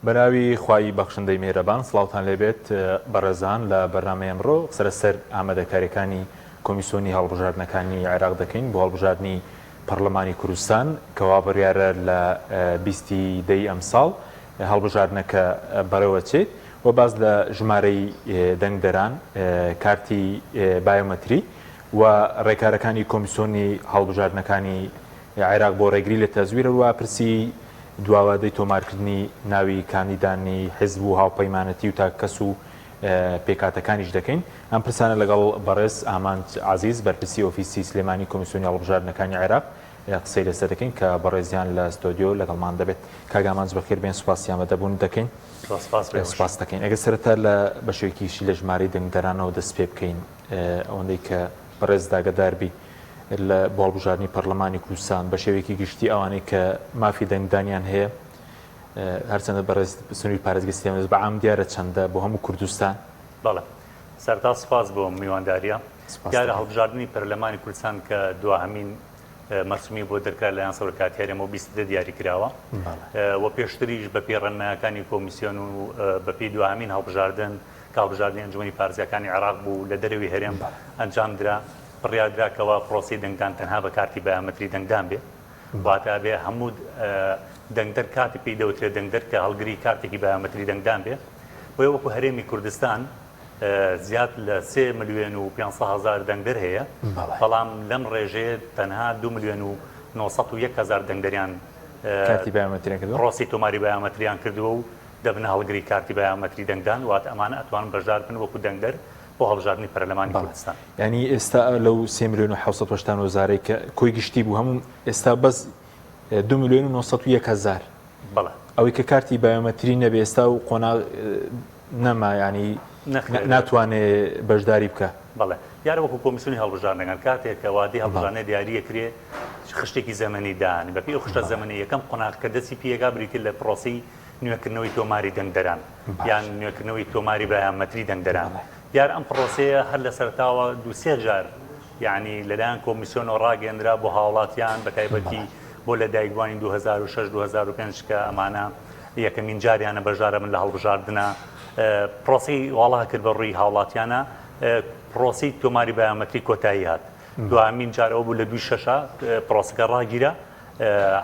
بەناوی خوای بەخشندەی مێرەبان سڵاوتان لێبێت بەڕێزان لە بەرنامەی ئەمڕۆ سەرەسەر ئامادەکاریەکانی کۆمیسیۆنی هەڵبژاردنەکانی عێراق دەکەین بۆ هەڵبژاردننی پەرلەمانی کوردستان کەوا بڕیارە لە 20 دەی ئەمساڵ هەڵبژاردنەکە بەڕێوەچێت و باز لە ژمارەی دەنگدەران کارتی بایۆمەتری و ڕێکارەکانی کۆمیسیۆنی هەڵبژاردنەکانی عێراق بۆ ڕێگری لە تەزویرە و پرسی دواوادەی تۆمارکردنی ناوی کاندیدانی حیزب و هاوپەیمانەتی و تا کەس و پێکاتەکانیش دەکەین ئەم پرسانە لەگەڵ بەڕێز ئامانج عەزیز بەرپرسی ئۆفیسی سلێمانی کۆمیسیۆنی هەڵبژاردنەکانی عێراق قسەی لەسەر دەکەین کە بەڕێزیان لە ستۆدیۆ لەگەڵمان دەبێت. کاک ئامانج بەخێر بێن، سوپاس یامەدەبوون دەکەین. سوپاس دەکەین. ئەگەر سەرەتا لە بەشێکیشی لە ژمارەی دەنگدەرانەوە دەست پێ بکەین ئەوەندەی کە بەڕێز داگەداربی لە بۆ هەڵبژاردننی پەرلەمانی کوردستان بە شێوەیەکی گشتی ئەوانەی کە مافی دەنگدانیان هەیە هەرچەندە بەڕێز سنووری پارێزگای سلێمانی بە عام دیارە چەندە بۆ هەموو کوردستان؟ بەڵێ، سەرتا سوپاس بۆ میوانداریە. دیارە هەڵبژاردننی پەرلەمانی کوردستان کە دواهەمین مەرسومی بۆ دەرکات لەلایەن سەرۆکاتیاریەوە 20 دیاری کراوە و پێشتریش بە پێی ڕێنمایەکانی کۆمیسیۆن و بە پێی دواهەمین هەڵبژاردن کە هەڵبژاردننی ئەنجومەنی پارێزگاکانی عێراق بوو لە دەرەوەی هەرێم ئەنجامدرا. بڕیاردراکەوە پرۆسی دەنگدان تەنها بە کارتی بایۆمەتری دەنگدان بێ، واتە بێ هەموو دەنگدەر کاتی پێی دەوترێت دەنگدەر کە هەڵگری کارتێکی بایۆمەتری دەنگدان بێ. بۆیە وەکو هەرێمی کوردستان زیاد لە 3 ملیۆن و 500 هزار دەنگدەر هەیە، بەڵام لەم ڕێژەیە تەنها 2 ملیۆن و 901 هزار دەنگدەریان کارتی بایۆمەتریان کردووە، پرۆسی تۆماری بایۆمەتریان کردووە و دەبنە هەڵگری کارتی بایۆمەتری دەنگدان، واتە ئەمانە ئەتوانن بەشدار بن وەکو دەنگدەر بۆ هەڵبژاردننی پەرلەمانی کوردستان. یعنی ئێستا لەو 3 ملیۆن و 780 هزارەی کە کۆی گشتی بوو هەموو ئێستا بەس 2 ملیۆن و 901 هزار ئەوەی کە کارتی بایۆمەتری نەبێ ئێستا و قۆناغ نەما، ینی ناتوانێت بەشداری بکە. بەڵێ، دیارە وەکو کۆمیسیۆنی هەڵبژاردنەکان کاتێک کە وادەی هەڵبژاردنەی دیاریەکرێ خشتێکی زەمەنی دانی بەپێی ئەو خشتە زەمەنی یەکەم قۆناغ کە دەستی پێگا بریتێت لە پرۆسی نوێکردنەوەی تۆماری دەنگدەران یان نوێکردنەوەی تۆماری بایۆمەتری دەنگدەران. دیار ئەم پرۆسەیە هەر لە سەرتاوە 2-3 جار یعنی لەلایەن کۆمیسیۆنەوە ڕاگەیەندرا بۆ هاوڵاتیان بە تایبەتی بۆ لە دایکبوانی 2006-2005 کە ئەمانە یەکەمین جاریانە بەشدارە من لە هەڵبژاردنە پرۆسی وڵا کرد بە ڕووی هاوڵاتیانە پرۆسی تۆماری بایۆمەتری کۆتایی هات. دوامین جار ئەو بوو لە 2006 پرۆسەکە ڕاگیرە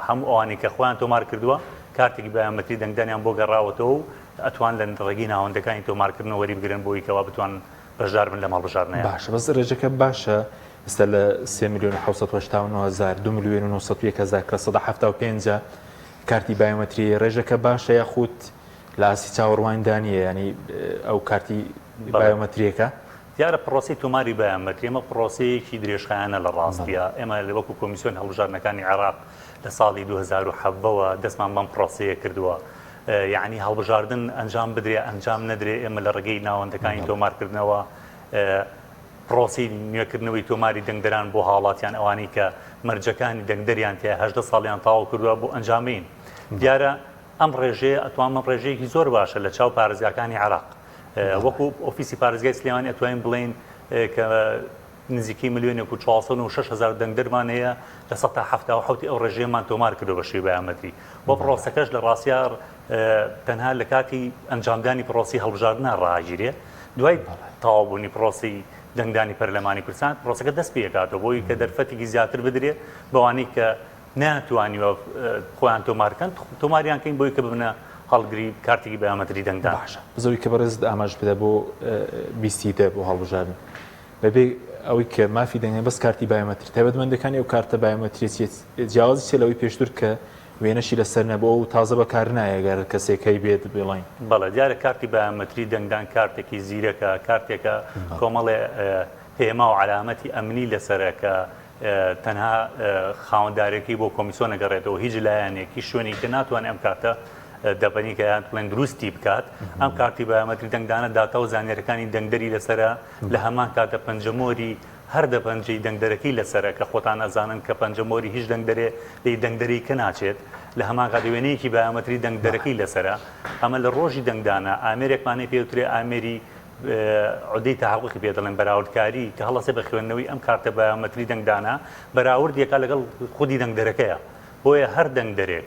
هەموو ئەوانەی کە خۆیان تۆمار کردووە کارتێکی بایۆمەتری دەنگدانیان بۆ گەڕاوەتەوە و ئەتوان لە ڕێگەی ناوەندەکانی تۆمارکردنەوە وەری بگرن بۆی کەوا بتوان بەشدار بن لە هەڵبژاردنەیە. باشە، بەس ڕێژەکە باشە. ئێستا لە 3 ملیۆن و 789 هزار 2 ملیۆن و 901 هزار کە 175 کارتی بایۆمەتری ڕێژەکە باشە یاخود لە ئاسی چاوەڕوانیدانیە، ینی ئەو کارتی بایۆمەتریەکە؟ دیارە پرۆسی تۆماری بایۆمەتری ئەمە پرۆسەیەکی درێژخایانە لە ڕاستیە. ئێمە لە وەکو کۆمیسیۆن هەڵبژاردنەکانی عێراق لە ساڵی 2007ەوە دەستمان بەم پرۆسەیە کردووە، یعنی هەڵبژاردن ئەنجام بدرێ ئەنجام نەدرێ ئێمە لە ڕێگەی ناوەندەکانی تۆمارکردنەوە پرۆسی نوێکردنەوەی تۆماری دەنگدەران بۆ هاوڵاتیان ئەوانەی کە مەرجەکانی دەنگدەریان تیا 18 ساڵیان تاوا کردووە بۆ ئەنجامین. دیارە ئەم ڕێژەیە ئەتوانمە ڕێژەیەکی زۆر باشە لە چاو پارێزگاکانی عێراق. وەکو ئۆفیسی پارێزگای سلێمانی ئەتوانین بڵێن کە نزیکی 1,406 هزار دەنگدەرمان هەیە لە 177 ئەو ڕێژەیەمان تۆمار کردو بە شێوەی بایۆمەتری. بۆ پرۆسەکەش لە ڕاستیە تەنها لە کاتی ئەنجامدانی پرۆسی هەڵبژاردنە ڕاگیرێ، دوای تەواوبوونی پرۆسی دەنگدانی پەرلەمانی کوردستان پرۆسەکە دەست پێکاتەوە بۆی کە دەرفەتێکی زیاتر بدرێ بەوانەی کە ناتوانیوە خۆیان تۆمارکەن تۆماریان کەین بۆی کە ببنە هەڵگری کارتێکی بایۆمەتری دەنگدان. باشە، بزەوی کە بەڕێز ئاماژ بدە بۆ 20 بۆ هەڵبژاردن بەبێ ئەوەی کە مافی دەنگێ بەس کارتی بایۆمەتری تایبەتمەندەکانی ئەو کارتە بایۆمەتری جیاوازی چێ لەوەی پێشتر کە وێنەشی لەسەر نەبووە و تازە بەکار نایەگەر کەسێکەی بێت بڵین. بەڵێ، دیارە کارتی بایۆمەتری دەنگدان کارتێکی زیرەکە، کارتێکە کۆمەڵێ هێما و علامەتی ئەمنی لەسەرەکە تەنها خاوەندارێکی بۆ کۆمیسیۆن نەگەڕێتەوە هیچ لایەنێکی شوێنی کە ناتوانێت ئەم کارتە دەبنی کە یان بڵێن دروستی بکات. ئەم کارتی بایۆمەتری دەنگدانە داتا و زانیاریەکانی دەنگدەری لەسرە لە هەمان کاتە پەنجەمۆری هەر دەپەنجەی دەنگدەرەکەی لەسرە کە خۆتان ئەزانن کە پەنجەمۆری هیچ دەنگدەرێ لی دەنگدەری کە ناچێت لە هەمان کات وێنەیەکی بایۆمەتری دەنگدەرەکەی لەسرە. ئەمە لە ڕۆژی دەنگدانە ئامێرێکمانەی پێوترێ ئامێری عودەی تحقیقی پێ دەڵێن بەراوردکاری کە هەڵەسێ بە خوێندنەوەی ئەم کارتە بایۆمەتری دەنگدانە بەراورد یەکا لەگەڵ خودی دەنگدەرەکەیە. بۆیە هەر دەنگدەرێک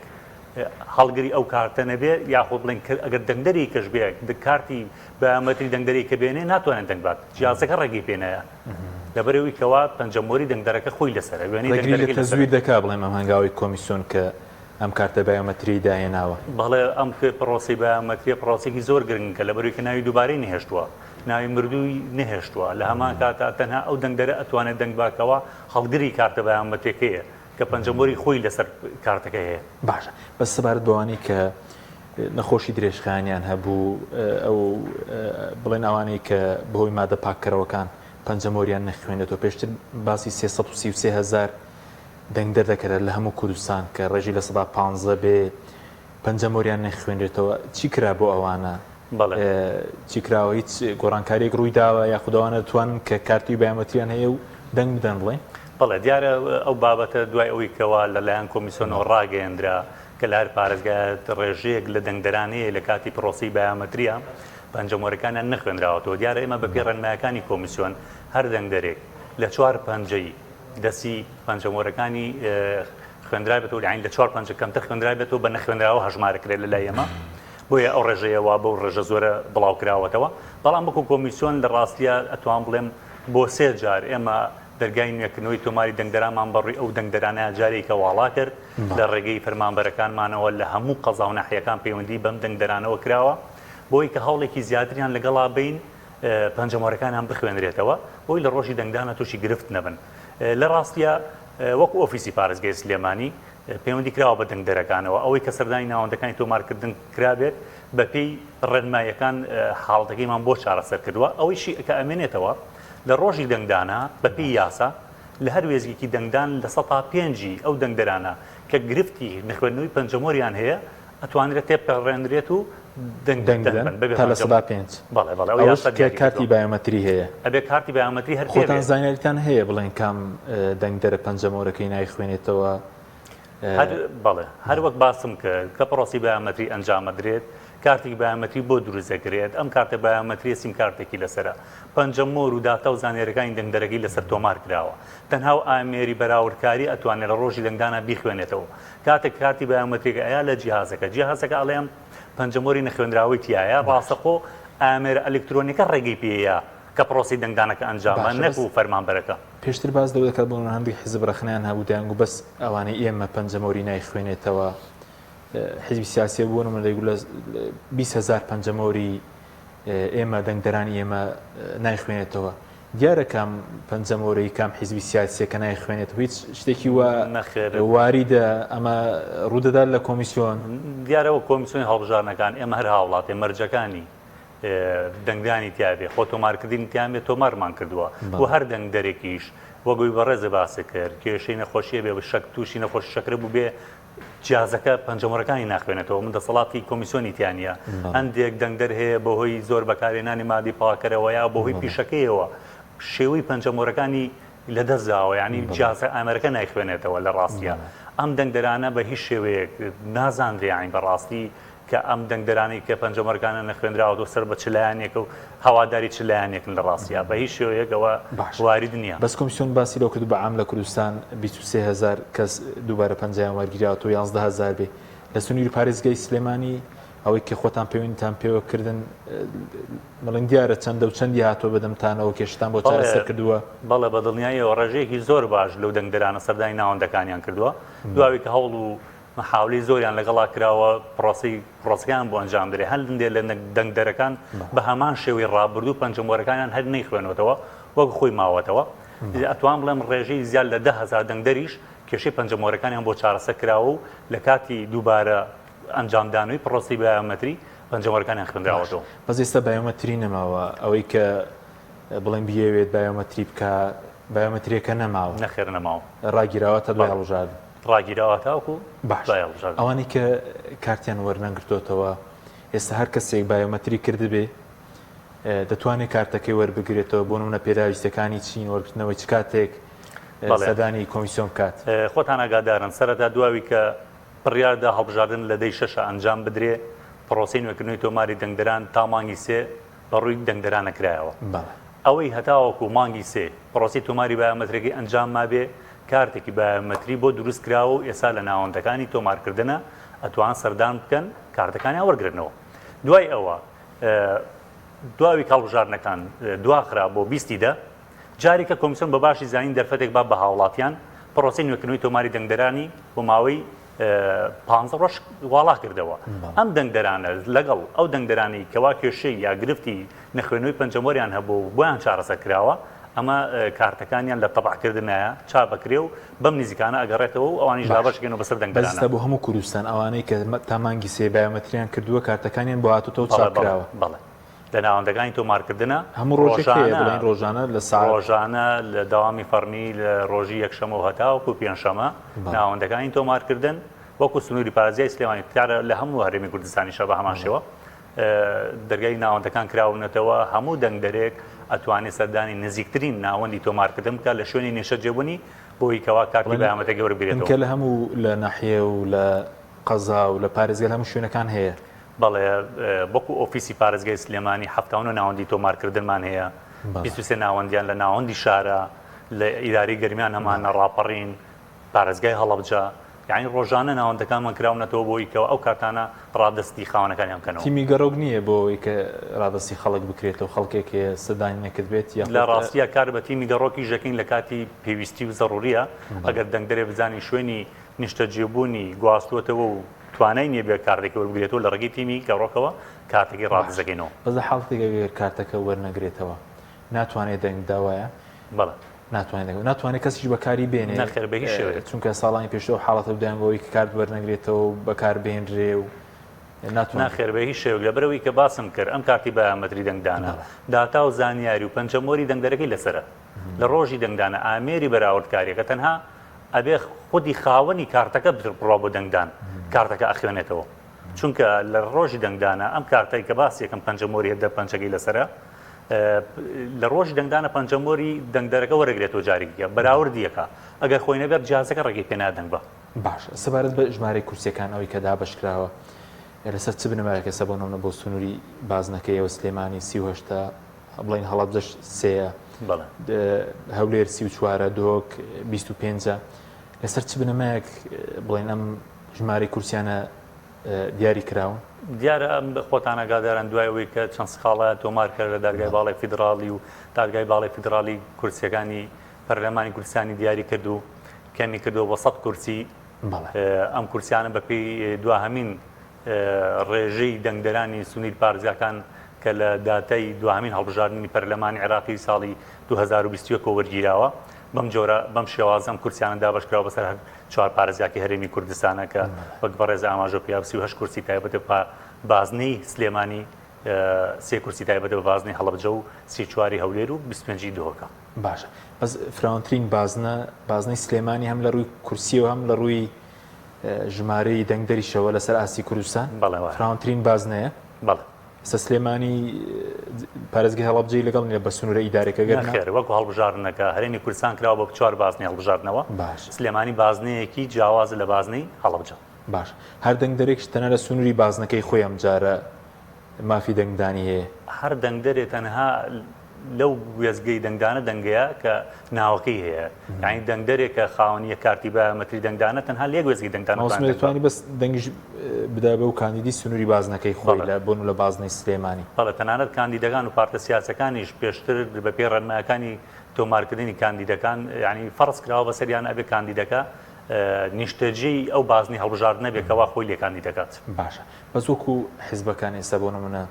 هەڵگری ئەو کارتە نەبێ یاخود بڵین ئەگەر دەنگدەری کەش بێ کارتی بەیامەتری دەنگدەری کە بێنێ ناتوانێت دەنگ بات جیازەکە ڕێگەی پێنەیە لەبەرەوەی کەوا پەنجەمۆری دەنگدەرەکە خۆی لەسەر ڕێگری لە تەزویر دەکا بڵێم ئەم هەنگاوی کۆمیسیۆن کە ئەم کارتە بایۆمەتری داهێناوە بەڵێ ئەم پرۆسی بایۆمەتریە پرۆسێکی زۆر گرنگکە لەبەرەوەی کە ناوی دووبارەی نهێشتووە ناوی مردووی نهێشتووە لە هەمان کاتا تەنها ئەو دەنگدەرە ئەتوانێت دەنگ باکەوە هەڵگری کارتە بایۆمەتریەکەیە کە پەنجەمۆری خۆی لەسەر کارتەکە هەیە باشە بەس سەبارەت بەوانی کە نەخۆشی درێژخانیان هەبوو ئەو بڵێن ئەوانەی کە بەهۆی مادە پاککەرەوەکان پەنجەمۆریان نەخوێنێتەوە پێشتر باسی 333,000 دەنگدەر دەکرێت لە هەموو کوردستان کە ڕێژی لە 115 بێ پەنجەمۆریان نەخوێنرێتەوە چی کرا بۆ ئەوانە چی کراوە هیچ گۆڕانکاریەک ڕووی داوە یاخودەوانە دەتوانن کە کارتی بایۆمەتریان هەیە و دەنگ بدەن بڵێن بەڵێ دیارە ئەو بابەتە دوای ئەوەی کەوا لەلایەن کۆمیسیۆنەوە ڕاگەیەندرا کە لە هەر پارێزگایەت ڕێژەیەک لە دەنگدەرانەیە لە کاتی پرۆسی بایۆمەتریە پەنجەمۆرەکانیان نەخوێنراوەتەوە دیارە ئێمە بەپێی ڕێنمایەکانی کۆمیسیۆن هەر دەنگدەرێک لە 4 پەنجەی دەستی پەنجەمۆرەکانی خوێندرای بێتەوە لەعین لە 4 پەنجە کەمتر خوێندرای بێتەوە بە نەخوێنراوە هەژمارەکرێت لە لای ئێمە بۆیە ئەو ڕێژەیەوە بەو ڕێژە زۆرە بڵاو کراوەتەوە بەڵام بەکو کۆمیسیۆن لە ڕاستیە ئەتوان بڵێم بۆ 3 جار ئێمە دەرگای نوێکردنەوەی تۆماری دەنگدەرامان بەڕووی ئەو دەنگدەرانە جارێکە واڵا کرد لە ڕێگەی فەرمانبەرەکانمانەوە لە هەموو قەزا و ناحیەکان پەیوەندی بەم دەنگدەرانەوە کراوە بۆی کە هەوڵێکی زیاتریان لەگەڵا بین پەنجەمۆرەکانیان بخوێنرێتەوە بۆی لە ڕۆژی دەنگدانە تووشی گرفت نەبن لە ڕاستیە وەکو ئۆفیسی پارێزگای سلێمانی پەیوەندی کراوە بە دەنگدەرەکانەوە ئەوەی کە سەردانی ناوەندەکانی تۆمارکردن کرابێت بەپێی ڕێنماییەکان حاڵەتەکەیمان بۆ چارەسەر کردووە ئەوەیشی کە ئەمێنێتەوە لە ڕۆژی دەنگدانە بەپێی یاسا لە هەر وێزگێکی دەنگدان لە 105 ئەو دەنگدەرانە کە گرفتی نەخوێندنەوەی پەنجەمۆریان هەیە ئەتوانرێت تێپەڕێنرێت و کارتی بایۆمەتری هەیە ئەبێ کارتی بایۆمەتری هەر خۆتان زانیاریتان هەیە بڵێن کام دەنگدەرە پەنجەمۆرەکەی نایخوێنێتەوە بەڵێ هەر وەک باسم کرد کە پرۆسی بایۆمەتری ئەنجامەدرێت کارتی بایۆمەتری بۆ دروستەکرێت ئەم کارتە بایۆمەتری سیم کارتێکی لەسرە پەنجەمۆر و داتا و زانێرەکانی دەنگدەرەکەی لەسەر تۆمار کراوە تەنها و ئامێری بەراوردکاری ئەتوانێت لە ڕۆژی دەنگدانە بیخوێنێتەوە کاتێک کارتی بایۆمەتریکە ئەیا لە جیهازەکە ئەڵێم پەنجەمۆری نەخوێنراوی تایە ڕاستەخۆ ئامێرە ئەلکترۆنیکە ڕێگەی پێەیە کە پرۆسی دەنگدانەکە ئەنجامە نەکو فەرمانبەرەکە پێشتر باز دەکات بۆ هەندێک حیزب ڕەخنیان هەبوو دەنگ و بەس ئەوانەی ئێمە پەنجەمۆری نایخوێنێتەوە حیزبی سیاسی بوون من دەیگوڵ 20,000 پەنجەمۆری ئێمە دەنگدەرانی ئێمە نایخوێنێتەوە دیارە کام پەنجەمۆری کام حیزبی سیاسی کە نایخوێنێت هیچ شتێکی وە واریدە ئەمە ڕوودەدات لە کۆمیسیۆن دیارەوە کۆمیسیۆنی هەڵبژارنەکان ئێمە هەر هاوڵاتی مەرجەکانی دەنگدانی تیاابێ خۆ تۆمارکردنی تیامێت تۆمارمان کردووە و هەر دەنگدەرێکیش وەگوی بەڕێزە باسە کرد کێشەی نەخۆشیە بێ شەک تووشی نەخۆشی شەکرە بوو بێ جیازەکە پەنجەمۆرەکانی ناخوێنێتەوە من دەسەڵاتی کۆمیسیۆنی تیانە هەندێک دەنگدەر هەیە بەهۆی زۆر بەکارێنانی مادی پاکەرەوە یا بەهۆی پیشەکەیەوە شێوەی پەنجەمۆرەکانی لەدەستداوە ینی جیازە ئامەرەکە نایخوێنێتەوە لە ڕاستیە ئەم دەنگدەرانە بە هیچ شێوەیەک نازانرێ عین بەڕاستی کە ئەم دەنگدەرانی کە پەنجەمۆرەکانە نەخوێنراوە سەر بە چلایانێک و هەواداری چلایانێکن لە ڕاستیە بە هیچ شێوەیەکەوە وارد نییە بەس کۆمیسیۆن باسی لەو کرد بە عام لە کوردستان 23,000 کەس دووبارە پەنجەیان وەرگیراوە 11,000 بێ لە سنووری پارێزگای سلێمانی ئەوەی کە خۆتان پەیوەندیتان پێوەکردن مەڵەن دیارە چەندە و چەندی هاتووە بەدەمتانەوە کێشتان بۆ چارەسەر کردووە بەڵێ بە دڵنیاییەوە ڕێژەیەکی زۆر باش لەو دەنگدەرانە سەردانی ناوەندەکانیان کردووە دواوی کە هەوڵ و محاولی زۆریان لەگەڵا کراوە پرۆسیەکان بۆ ئەنجام درێ هەندێ لە دەنگدەرەکان بە هەمان شێوەی ڕابردوو پەنجەمۆرەکانیان هەر نەیخوێنەوەتەوە وەک خۆی ماوەتەوە ئەتوان بڵێم ڕێژەی زیاد لە 10,000 دەنگدەریش کێشەی پەنجەمۆرەکانیان بۆ چارەسەر کراوە و لە کاتی دووبارە ئەنجامدانەوەی پرۆسی بایۆمەتری پەنجەمۆرەکانیان خوێندراوەتەوە بەس ئێستا بایۆمەتری نەماوە ئەوەی کە بڵێن بیەوێت بایۆمەتری بکە بایۆمەتریەکە نەماوە نەخێر نەماوە ڕاگیراوە تا دوای هەڵبژاردن ڕاگیراوە تاوکو ئەوانی کە کارتیان وەرنەگرتوتەوە ئێستا هەر کەسێک بایۆمەتری کردبێ دەتوانێت کارتەکەی وەربگرێتەوە بۆ نمونە پێداویستەکانی چین وەرگرتنەوەی چ کاتێک سەردانی کۆمیسیۆن بکات خۆتان ئاگادارن سەرەتا دواوی کە بڕیاردا هەڵبژاردن لە دەی 6 ئەنجام بدرێ پرۆسی نوێکردنەوەی تۆماری دەنگدەران تا مانگی 3 بەڕووی دەنگدەرانە کرایەوە ئەوەی هەتاوەکو مانگی 3 پرۆسی تۆماری بایۆمەتریەکەی ئەنجام مابێ کارتێکی بایۆمەتری بۆ دروست کراوە و ئێستا لە ناوەندەکانی تۆمارکردنە ئەتوان سەردان بکەن کارتەکانی وەرگرنەوە. دوای ئەوە دواوی هەڵبژاردنەکان دواخرا بۆ 20 جارێکە کۆمیسیۆن بە باشی زانین دەرفەتێک با بە هاوڵاتیان پرۆسی نوێکردنەوەی تۆماری دەنگدەرانی بۆ ماوەی 15 ڕۆژ واڵا کردەوە. ئەم دەنگدەرانە لەگەڵ ئەو دەنگدەرانی کەوا کێشەی یا گرفتی نەخوێنەوەی پەنجەمۆریان هەبوو بۆیان چارەسەر کراوە، ئەمە کارتەکانیان لە تەبعکردنایە چاپەکرێ و بەم نزیکانە ئەگەڕێتەوە و ئەوانی ژابەشکەنەوە بەسەر دەنگدەرانە. بۆ هەموو کوردستان ئەوانەی کە تا مانگی سێ بایۆمەتریان کردووە کارتەکانیان بۆ هاتوتەوە چاپکراوە. بەڵێ لە ناوەندەکانی تۆمارکردنە هەموو ڕۆژانە لە ڕۆژانە لە داوامی فەرمی لە ڕۆژی یەکشەمە و هەتاوەکو پێنجشەمە ناوەندەکانی تۆمارکردن وەکو سنووری پارێزگای سلێمانی دیارە لە هەموو هەرێمی کوردستانیشە بە هەمان شێوە دەرگای ناوەندەکان کراونەتەوە. هەموو دەنگدەرێک ئەتوانێت سەردانی نزیکترین ناوەندی تۆمارکردن بکە لە شوێنی نیشە جێبوونی بۆی کەوا کارتی بەیامەتەکە وەربگرێتەوە. کە لە هەموو لە ناحیە و لە قەزا و لە پارێزگای هەموو شوێنەکان هەیە. بەڵێ بۆکو ئۆفیسی پارێزگای سلێمانی 79 ناوەندی تۆمارکردنمان هەیە، 23 ناوەندیان لە ناوەندی شارە، لە ئیداری گەرمیان هەمانە ڕاپەڕین پارێزگای هەڵەبجە. یعنی ڕۆژانە ناوەندەکانمان کراونەتەوە بۆی کەەوە ئەو کارتانە ڕادستی خاوەنەکانیان بکەنەوە. تیمی گەڕۆک نییە بۆ ئەوەی کە ڕادستی خەڵک بکرێتەوە خەڵکێکی سەدانێکت بێت یا لە ڕاستیە کار بە تیمی گەڕۆکی ژەکەین لە کاتی پێویستی و زەڕوریە ئەگەر دەنگدەرێ بزانی شوێنی نیشتە جێبوونی گواستوتەوە و توانای نییە بێ کارتێکی وەربگرێتەوە لە ڕێگەی تیمی گەڕۆکەوە کارتێکی ڕادزەکەینەوە. بەزە حاڵتێک کارتەکە وەرنەگرێتەوە ناتوانێت دەنگداوایە بەڵێ ناتوانێت کەسیش بەکاری بێنێ نەخێر بە هیچ شێوەیەک چونکە ساڵانی پێشەوە حاڵەتە بدایانەوەی کە کارت وەرنەگرێتەوە بەکاربێنرێ و ناخێر بە هیچ شێوەیەک لەبەرەوەی کە باسم کرد ئەم کارتی بەیامەتری دەنگدانە داتا و زانیاری و پەنجەمۆری دەنگدەرەکەی لەسرە لە ڕۆژی دەنگدانە ئامێری بەراوردکاریەکە تەنها ئەبێ خودی خاوەنی کارتەکە بڕۆ بۆ دەنگدان کارتەکە ئەخوێنێتەوە چونکە لە ڕۆژی دەنگدانە ئەم کارتەی کە باسی یەکەم پەنجەمۆری هەدە پەنجەکەی لەسرە لە ڕۆژی دەنگدانە پەنجەمۆری دەنگدەرەکە وەرەگرێتەوە جارێکیکە بەراوردیەکە ئەگەر خۆی نەبێت جیازەکە ڕێگەی پێنادەنگ بە. باش سەبارەت بە ژمارەی کورسیەکان ئەوەی کە دابەشکراوە لەسەر چ بنەمایەکە سەبوونەوە بۆ سنووری بازنەکەیەوە سلێمانی 38 بڵین هەڵەبجەش 3 هەولێر 34 دۆک 25 لەسەر چ بنەمایەک بڵین ئەم ژمارەی کورسیانە دیاری کراون. دیارە ئەم خۆتان ئاگادارن دوایەوەی کە چەند سخاڵە تۆمار کرد لە دارگای باڵی فیدراڵی و دارگای باڵی فیدراڵی کورسیەکانی پەرلەمانی کوردستانی دیاری کرد و کەمی کردو بە 100 کورسی. ئەم کورسیانە بەپێی دواهەمین ڕێژەی دەنگدەرانی سنووری پارێزگاکان کە لە داتای دواهەمین هەڵبژاردننی پەرلەمانی عێراقی ساڵی 2021 وەرگیراوە بەم جۆرە بەم شێوازەم کورسیانە دابەشکراوە بەسەر 4 پارێزگاکی هەرێمی کوردستانە کە وەک بەڕێز ئاماژە پێ 38 کورسی تایبەتە بازنەی سلێمانی 3 کورسی تایبەتە بە بازنەی هەڵەبجە و 34 هەولێر و 25 دۆکە. باشە بەس فراوانترین بازنەی سلێمانی هەم لە ڕووی کورسیەوە هەم لە ڕووی ژمارەی دەنگدەریشەوە لەسەر ئاسی کوردستان فراوانترین بازنەیە. بەڵێ سلێمانی پارێزگای هەڵەبجەی لەگەڵ نیە بە سنوورە ئیدارەکە گەرخێر وەکو هەڵبژاردنەکە هەرێمی کوردستان کراوە بە 4 بازنەی هەڵبژاردنەوە. سلێمانی بازنەیەکی جیاواز لە بازنەی هەڵەبجە. باش هەر دەنگدەرێک تەنها لە سنووری بازنەکەی خۆی ئەم جارە مافی دەنگدانی هەیە. هەر دەنگدەرێ تەنها لەو وێزگەی دەنگدانە دەنگەیە کە ناوەکەی هەیە یعنی دەنگدەرێک کە خاوەنیە کارتی بەیامەتری دەنگدانە تەنها لێک وێزگەی دەنگدانەتوانی بەس دەنگیش بدا بە و کاندیدی سنووری بازنەکەی خۆی لە بۆن لە بازنەی سلێمانی. بەڵێ تەنانەت کاندیدەکان و پارتە سیاسەکانیش پێشتر بەپێی ڕێنمایەکانی تۆمارکردنی کاندیدەکان یعنی فەرز کراوە بەسەریان ئەبێ کاندیدەکە نیشتەجێی ئەو بازنی هەڵبژاردنە بێکەوە خۆی لێ کاندید دەکات. باشە بەس وەکو حیزبەکان ئێستا بۆ نمونە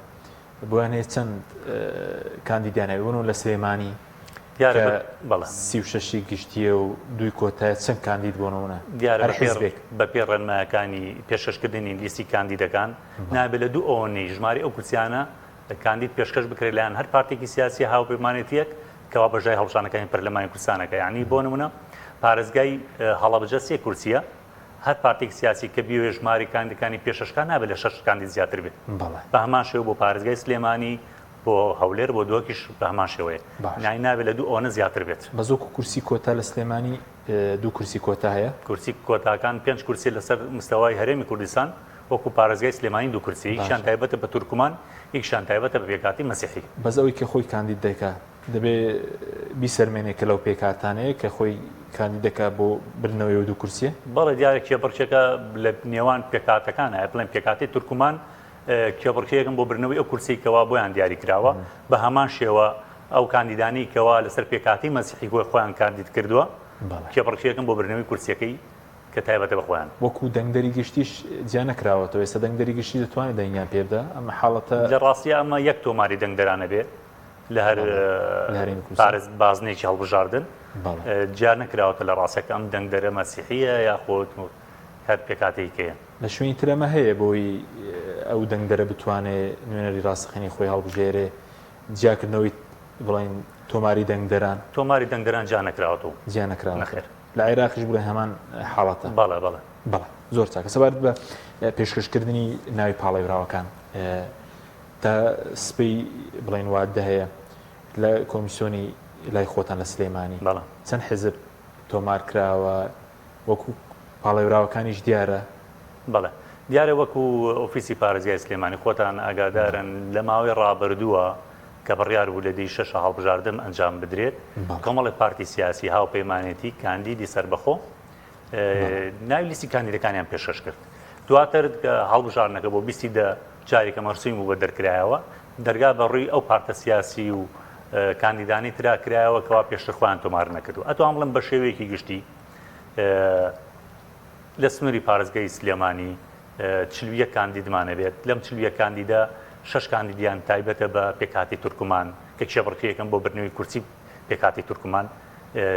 بۆیانەیە چەند کاندیدیانەوە بوون لە سلێمانی 36 گشتیە و 2 کۆتایە چەند کاندید بۆنەوەە دیارە بەپێ ڕێنمایەکانی پێشکەشکردنی لیستی کاندیدەکان نابێت لە 2 ئەوەی ژماری ئەو کورسیانە کاندید پێشکەش بکرێت لایەن هەر پارتێکی سیاسی هاوپەیمانێتیەک کەوا بەژای هەڵبژاردنەکانی پەرلەمانی کوردستانەکە یعنی بۆ نمونە پارێزگای هەڵەبجە 3 کورسیە هەر پارتێک سیاسی کە بیوێ ژماری کاندیدەکانی پێشەشکان نابێت لە 6 کاندید زیاتر بێت. بە هەمان شێوە بۆ پارێزگای سلێمانی بۆ هەولێر بۆ دۆکیش بە هەمان شێوەیە نای نابێت لە 2 ئەوە زیاتر بێت. بە زۆکو کورسی کۆتا لە سلێمانی 2 کورسی کۆتا هەیە کورسی کۆتاکان 5 کورسی لەسەر مستەوای هەرێمی کوردستان وەکو پارێزگای سلێمانی 2 کورسی یەکشان تایبەتە بە تورکمان یەکشان تایبەتە بە پێکاتی مەسیحی. بەزەوەی کە خۆی کاندید دەکات دەبێت بیسەرمێنێک کە لەو پێکاتانەیە کە خۆی کاندیدەکە بۆ برنەوەی دوو کورسیە بەڵێ دیارێک کێبڕکێکە لە نێوان پێکاتەکانە بڵێن پێکاتی تورکمان کێبڕکەیەکم بۆ برنەوەی ئەو کورسیکەوە بۆیان دیاری کراوە بە هەمان شێوە ئەو کاندیدانی کەوا لەسەر پێکاتی مەسیحی خۆیان کاندید کردووە کێبڕکێکم بۆ برنەوەی کورسیەکەی کە تایبەتە بەخۆیان وەکو دەنگدەری گشتیش جیا نەکراوەتەوە ئێستا دەنگدەری گشتی دەتوانێت دەنگیان پێ بدە ئەمە حاڵەتە لە ڕاستی ئەمە یەک تۆماری دەنگدەرانە بێ لە هەر پارێز بازنێکی هەڵبژاردن جار نەکراوەتە لە ڕاستەکە ئەم دەنگدەرە مەسیحیە یاخۆت هەر پێکاتێکەیە لە شوێنی ترەمە هەیە بۆی ئەو دەنگدەرە بتوانێت نوێنەری ڕاستەخینی خۆی هەڵبژێرێ جیاکردنەوەی بڵین تۆماری دەنگدەران جا نەکراوەتەوە جیا نەکراوە نەخێر لە عێراقیش بڵێ هەمان حاڵەتە بەڵێ زۆر چاکە سەبارەت بە پێشکەشکردنی ناوی پاڵێراوەکان تا سپەی بڵین وادە هەیە لە کۆمیسیۆنی لای خۆتان لە سلێمانی چەند حزب تۆمار کراوە وەکو پاڵێراوەکانیش دیارە بەڵێ دیارە وەکو ئۆفیسی پارێزگای سلێمانی خۆتان ئاگادارن لە ماوەی ڕابردووە کە بڕیار بوو لە دەی شەش هەڵبژاردن ئەنجام بدرێت کۆمەڵی پارتی سیاسی هاوپەیمانێتی کاندیدی سەربەخۆ ناوی لیستی کاندیدەکانیان پێشکەش کرد دواتر هەڵبژاردنەکە بۆ 20 جارێکە مەرسووی بوو بە دەرکرایەوە دەرگا بەڕووی ئەو پارتە سیاسی و کاندیدانی ترا کرایەوە کەوا پێشتر خۆیان تۆمار نەکردو ئەتوان بڵێم بە شێوەیەکی گشتی لە سنووری پارێزگای سلێمانی 41 کاندیدمانە بێت لەم 41 کاندیدا 6 کاندیدیان تایبەتە بە پێکاتی تورکمان کە کێبڕکێکم بۆ برنەوەی کورسی پێکاتی تورکمان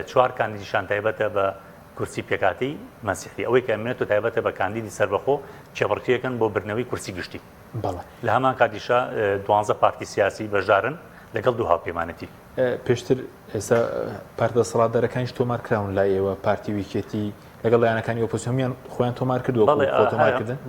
4 کاندیدیشان تایبەتە بە کورسی پێکاتی مەسیحی ئەوەی کە ئەمێنێت و تایبەتە بە کاندیدی سەربەخۆ کێبڕکێکن بۆ برنەوەی کورسی گشتی لە هەمان کاتیشا 12 پارتی سیاسی بەژارن لەگەڵ دوو هاوپەیمانەتی پێشتر ئێستا پارتە سەڵاتدارەکانیش تۆمار کراون لای ئێوە پارتی ویکێتی لەگەڵ لایەنەکانی ئۆپۆزیسیۆن خۆیان تۆمار کردووە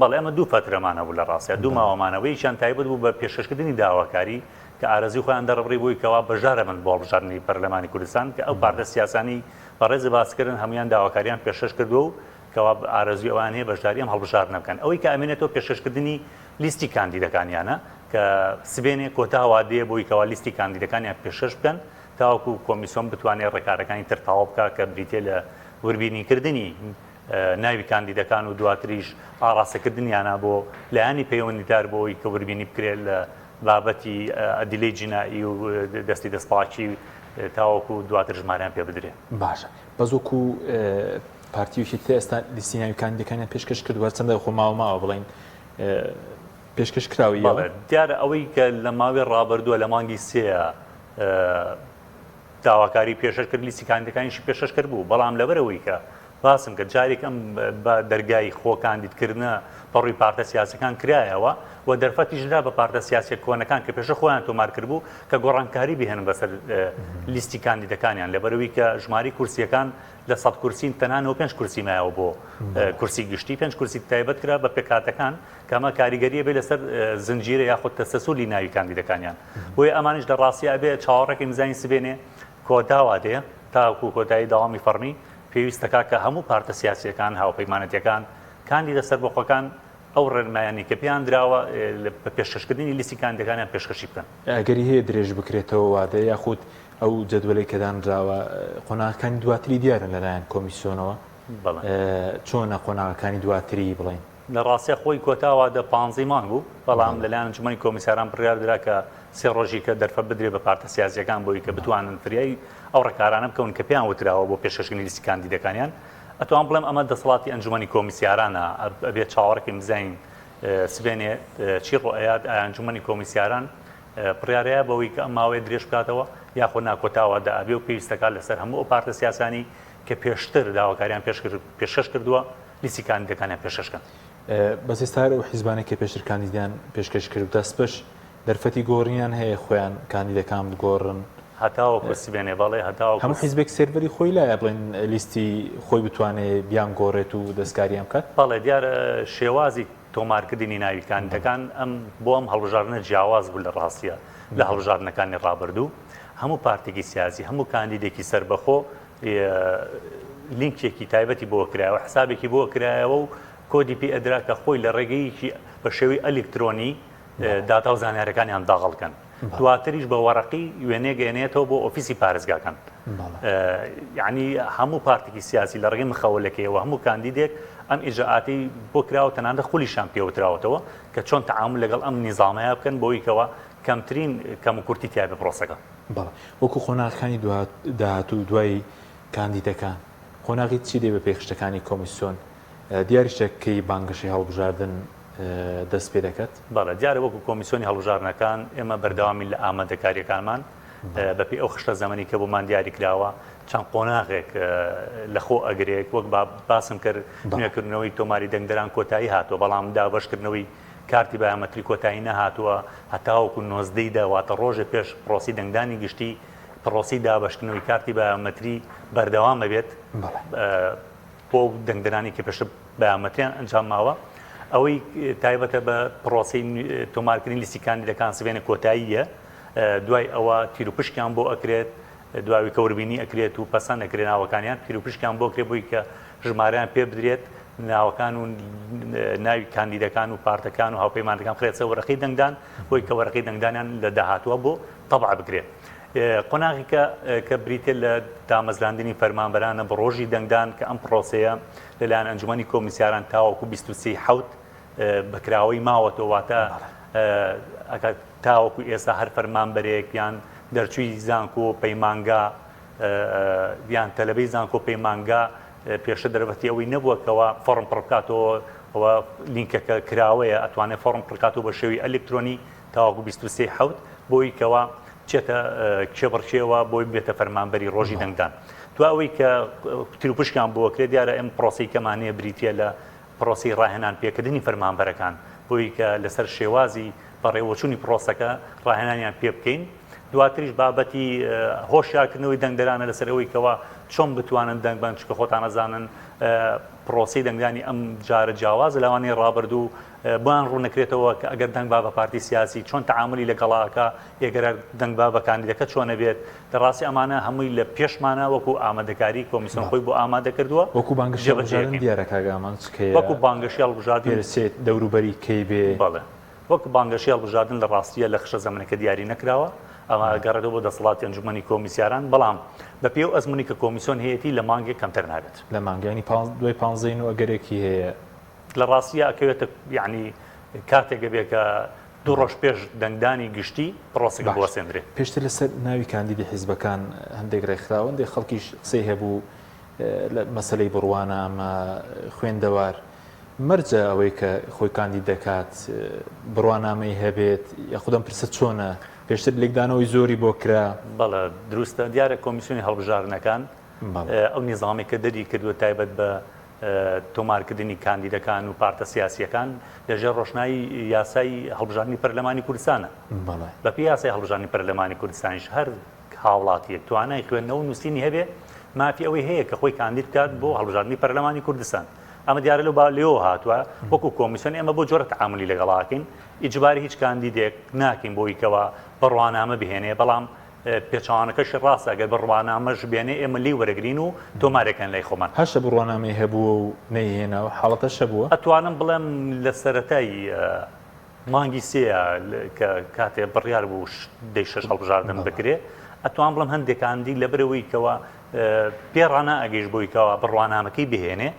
بەڵێ ئەمە دوو فترەمانە بوو لە ڕاستە دوو ماوەمانەوەیشان تایبەت بوو بە پێشکەشکردنی داواکاری کە ئارەزی خۆیان دەڕبڕی بووی کەوا بەژارە من بۆ هەڵبژاردنی پەرلەمانی کوردستان کە ئەو پارتە سیاسانی بەڕێز باسکردن هەمویان داواکاریان پێشکەش کردووە و کەوا ئارەزوی ئەوان هەیە بەشداری ئەم هەڵبژاردنە بکەن ئەوەی کە ئەمێنێتەوە پێشکەشکردنی لیستی کاندیدەکانیانە کە سبێنێ کۆتا وادەیە بۆی کەوا لیستی کاندیدەکانیان پێشکەش بکەن تاوەکو کۆمیسیۆن بتوانێت ڕێکارەکانی تر تەواو بکات کە بریتێ لە وەربینیکردنی ناوی کاندیدەکان و دواتریش ئاڕاستەکردنیانە بۆ لایانی پەیوەندیدار بۆی کە وەربینی بکرێت لە بابەتی ئەدیلەی جینایی و دەستی دەستپاچی تاوەکو دواتر ژماریان پێ بدرێت باشە بەزۆکو پارتیوشی تر ئێستا لیستی ناوی کاندیدەکانیان پێشکەش کردووە چەندە خۆ ماوە بڵین پێشکەش کراوی دیارە ئەوەی کە لە ماوەی ڕابردووە لە مانگی سێە داواکاری پێشەش کرد لیستی کاندیدەکانیشی پێشەش کرد بوو بەڵام لەبەرەوەی کە باسم کرد جارێک ئەم بە دەرگای خۆ کاندیدکردنە بەڕووی پارتە سیاسەکان کرایەوە و دەرفەتیشدا بە پارتە سیاسی کۆنەکان کە پێشە خۆیان تۆمار کردبوو کە گۆڕانکاری بهێنن بەسەر لیستی کاندیدەکانیان لەبەرەوەی کە ژماری کورسیەکان لە 100 کورسین تەنانەوە 5 کورسی مایەوە بۆ کورسی گشتی 5 کورسی تایبەت کرا بە پێکاتەکان کەمە کاریگەریە بێ لەسەر زنجیرە یاخود تەسەسولی ناوی کاندیدەکانیان بۆیە ئەمانش لە ڕاستیە بێ چاوەڕێکی مزانی سبێنێ کۆتا وادەیە تاکو کۆتایی داوامی فەرمی پێویستەکە کە هەموو پارتە سیاسیەکان هاوپەیمانەتیەکان کاندیدە سەربەخۆکان ئەو ڕێنمایانی کە پێیان درراوە بە پێشکەشکردنی لیستی کاندیدەکانیان پێشکەشی بکەن ئەگەری هەیە درێژ بکرێتەوە وادە یاخود ئەو جەدوەلەی کەدانراوە قۆناغەکانی دواتری دیارن لەلایەن کۆمیسیۆنەوە چۆنە قۆناغەکانی دواتری بڵێن لە ڕاستە خۆی کۆتاوا دە 15 مانگ بوو بەڵام لەلایەن انجومەنی کۆمیساران بڕیار درا کە 3 ڕۆژی کە دەرفە بدرێ بە پارتە سیاسیەکان بۆی کە بتوانن فریای ئەو ڕێکارانە بکەون کە پێیان وتراوە بۆ پێشکەشکردنی لیستی کاندیدەکانیان ئەتوان بڵێم ئەمە دەسەڵاتی ئەنجومەنی کۆمیسیارانە ئەبێت چاوەڕێکی بزین سبێنێ چی ڕۆیات ئەنجومەنی کۆمیسیاران پڕیارەیە بەوەی کە ئەم ماوەیە درێژ بکاتەوە یاخۆ ناکۆتاوە ئەبێ و پێویستەکە لەسەر هەموو ئەو پارتە سیاسانی کە پێشتر داواکاریان پێشکەش کردووە لیستی کاندیدەکانیان پێشکەشکەن بەس ئێستا و حیزبانێک کە پێشتر کاندیدیان پێشکەش کرد دەست پێش دەرفەتی گۆڕیان هەیە خۆیان کاندیدەکان بگۆڕن هەتاوەکو سبێنێ بەڵێ هەتاوە هەموو حیزبێک سێرڤەری خۆی لایە بڵێن لیستی خۆی بتوانێت بیان گۆڕێت و دەستکاریان بکات بەڵێ دیارە شێوازی تۆمارکردنی ناوی کاندیدەکان ئەم بۆ ئەم هەڵبژاردنە جیاواز بوو لە ڕاستیە لە هەڵبژاردنەکانی ڕابردوو هەموو پارتێکی سیاسی هەموو کاندیدێکی سەربەخۆ لینکێکی تایبەتی بۆ کرایەوە حسابێکی بۆ کرایەوە و کۆدی پێ ئەدرا کە خۆی لە ڕێگەیەکی بە شێوەی ئەلکترۆنی داتا و زانیارەکانیان داغڵکەن دواتریش بە وەرەقی وێنێ گەێنێتەوە بۆ ئۆفیسی پارێزگاکان یعنی هەموو پارتێکی سیاسی لە ڕێگەی مخەولەکەیەوە هەموو کاندیدێک ئەم ئیجاعاتی بۆ کراوە تەنانەت خولیشان پێوتراوەتەوە کە چۆن تەعامل لەگەڵ ئەم نیزامەیە بکەن بۆی کەوە کەمترین کەم و کورتی تیا بە پرۆسەکە. بەڵێ وەکو خۆناغەکانی داهاتوو دوای کاندیدەکان خۆناغی چی دێ بە پێخشتەکانی کۆمیسیۆن دیاریشتەکەی بانگەشی هەڵبژاردن دەست پێ دەکات؟ بەڵێ دیارە وەکو کۆمیسیۆنی هەڵبژاردنەکان ئێمە بەردەوامی لە ئامادەکاریەکانمان بەپێی ئەو خشتە زەمەنی کە بۆمان دیاری کراوە چەند قۆناغێک لە خۆ ئەگرێک وەک باسم کرد نوێکردنەوەی تۆماری دەنگدەران کۆتایی هاتووە بەڵام دابەشکردنەوەی کارتی بایۆمەتری کۆتایی نەهاتووە هەتاوەکو 19 داواتە ڕۆژە پێش پرۆسی دەنگدانی گشتی پرۆسی دابەشکردنەوەی کارتی بایۆمەتری بەردەوامە بێت بۆ دەنگدەرانی کە پێشتر بایۆمەتریان ئەنجام ماوە ئەوەی تایبەتە بە پرۆسی تۆمارکردنی لیستی کاندیدەکان سوێنە کۆتاییە دوای ئەوە تیرروپشکیان بۆ ئەکرێت دواوی کەوربینی ئەکرێت و پەسەند ئەکرێت ناوەکانیان تیرروپشکیان بۆ کرێت بووی کە ژمارەیان پێ بدرێت ناوەکان و ناوی کاندیدەکان و پارتەکان و هاوپەیمانەکان بخرێتەوە وەرەقەی دەنگدان بۆی کە وەرەقەی دەنگدانیان لە داهاتووە بۆ تەبع بکرێت. قۆناغی کە بریتێ لە دامەزراندنی فەرمانبەرانە بە ڕۆژی دەنگدان کە ئەم پرۆسەیە لەلایەن ئەنجومەنی کۆمیسیاران تاوەکو 23 حەوت بەکراوەی ماوەتەوە واتە تاوەکو ئێستا هەر فەرمانبەرێک یان دەرچووی زانکۆ پەیمانگا یان تەلەبەی زانکۆ پەیمانگا پێشە دەربەتی ئەوەی نەبووەکەوە فۆرم پڕکاتەوە ئەوە لینکەکە کراوەیە ئەتوانێت فۆرم پڕکاتەوە بە شێوی ئەلکترۆنی تاوەکو 23 حەوت بۆی کەوە چێتە کێبڕکێەوە بۆی بێتە فەرمانبەری ڕۆژی دەنگدان. تو ئەوەی کە تیرروپشکیان بۆکرێت دیارە ئەم پرۆسی کەمانەیە بریتە لە پرۆسی ڕاهێنان پێکردنی فەرمانبەرەکان بۆی کە لەسەر شێوازی بەڕێوەچوونی پرۆسەکە ڕاهێنانیان پێ بکەین. دواتریش بابەتی هۆشیارکردنەوەی دەنگدەرانە لەسەرەوەی کەەوە چۆن بتوانن دەنگ بن چکە خۆتان نەزانن پرۆسی دەنگدانی ئەم جارە جیاواز لەوانەیە ڕابردوو بۆیان ڕوونەکرێتەوە کە ئەگەر دەنگ با بە پارتی سیاسی چۆن تەعاملی لەگەڵاکە ئێگەر دەنگ با بە کاندیدەکە چۆنە بێت دەڕاستی ئەمانە هەمووی لە پێشمانە وەکو ئامادەکاری کۆمیسیۆن خۆی بۆ ئامادە کردووە وەکو بانگشی هەڵبژاردن دیارە کاگامان وەکو بانگشی هەڵبژاردن پێرسێت دەوروبەری کەی بێ بەڵێ وەکو بانگشی هەڵبژاردن لە ڕاستیە لە خشە زەمنەکە دیاری نەکراوە ئەمە گەڕێتەوە بۆ دەسەڵاتی ئەنجومەنی کۆمیسیاران بەڵام بە پێی و ئەزمموی کە کۆمیسیۆن هەیەی لە مانگێک کەمتر نابێت لە مانگانی دوای 15 و ئەگەرێکی هەیە لە ڕاستیە ئەکەوێتە یعنی کاتێکە بێ کە دوو ڕۆژ پێش دەنگدانی گشتی پرۆسەکە بوەسێنرێت. پێشتر لەسەر ناوی کاندیدی حیزبەکان هەندێک ڕێکخراوە هەندێک خەڵکیش قسەی هەبوو مەسەلەی بڕوانە ئەمە خوێندەوار مەرجە ئەوەی کە خۆی کاندید دەکات بڕوانامەی هەبێت یاخودەم پرسە چۆنە پێشتر لێکدانەوەی زۆری بۆ کرا. بەڵێ دروستە دیارە کۆمیسیۆنی هەڵبژاردنەکان ئەو نیزامی کە دەری کردووە تایبەت بە تۆمارکردنی کاندیدەکان و پارتە سیاسیەکان لەژێر ڕۆشنایی یاسای هەڵبژاردننی پەرلەمانی کوردستانە. بەپی یاسای هەڵبژاردننی پەرلەمانی کوردستانیش هەر هاوڵاتیەک توانای خوێندنەوە و نووسینی هەبێ مافی ئەوەی هەیە کە خۆی کاندید بکات بۆ هەڵبژاردننی پەرلەمانی کوردستان. ئەمە دیارە لەو لێەوە هاتووە وەکو کۆمیسیۆن ئێمە بۆ جۆرە تەعاملی لەگەڵاکەین ئیجباری هیچ کاندیدێک ناکەین بۆی کەوە بڕوانامە بهێنێ بەڵام پێچوانەکەش ڕاستە ئەگەر بڕوانامەش بێنێ ئێمە لی وەرەگرین و تۆمارێکەکەن لای خۆمان هەشە بڕوانامەی هەبووە و نەیهێناوە حاڵەتەشە بووە ئەتوانم بڵێم لە سەرەتای مانگی سێە کە کاتێ بڕیار بوو دەی شەش هەڵبژاردن بکرێ ئەتوان بڵم هەندێکاندی لەبرەوەی کەوە پێڕانە ئەگەیش بۆی کەوە بڕوانامەکەی بهێنێ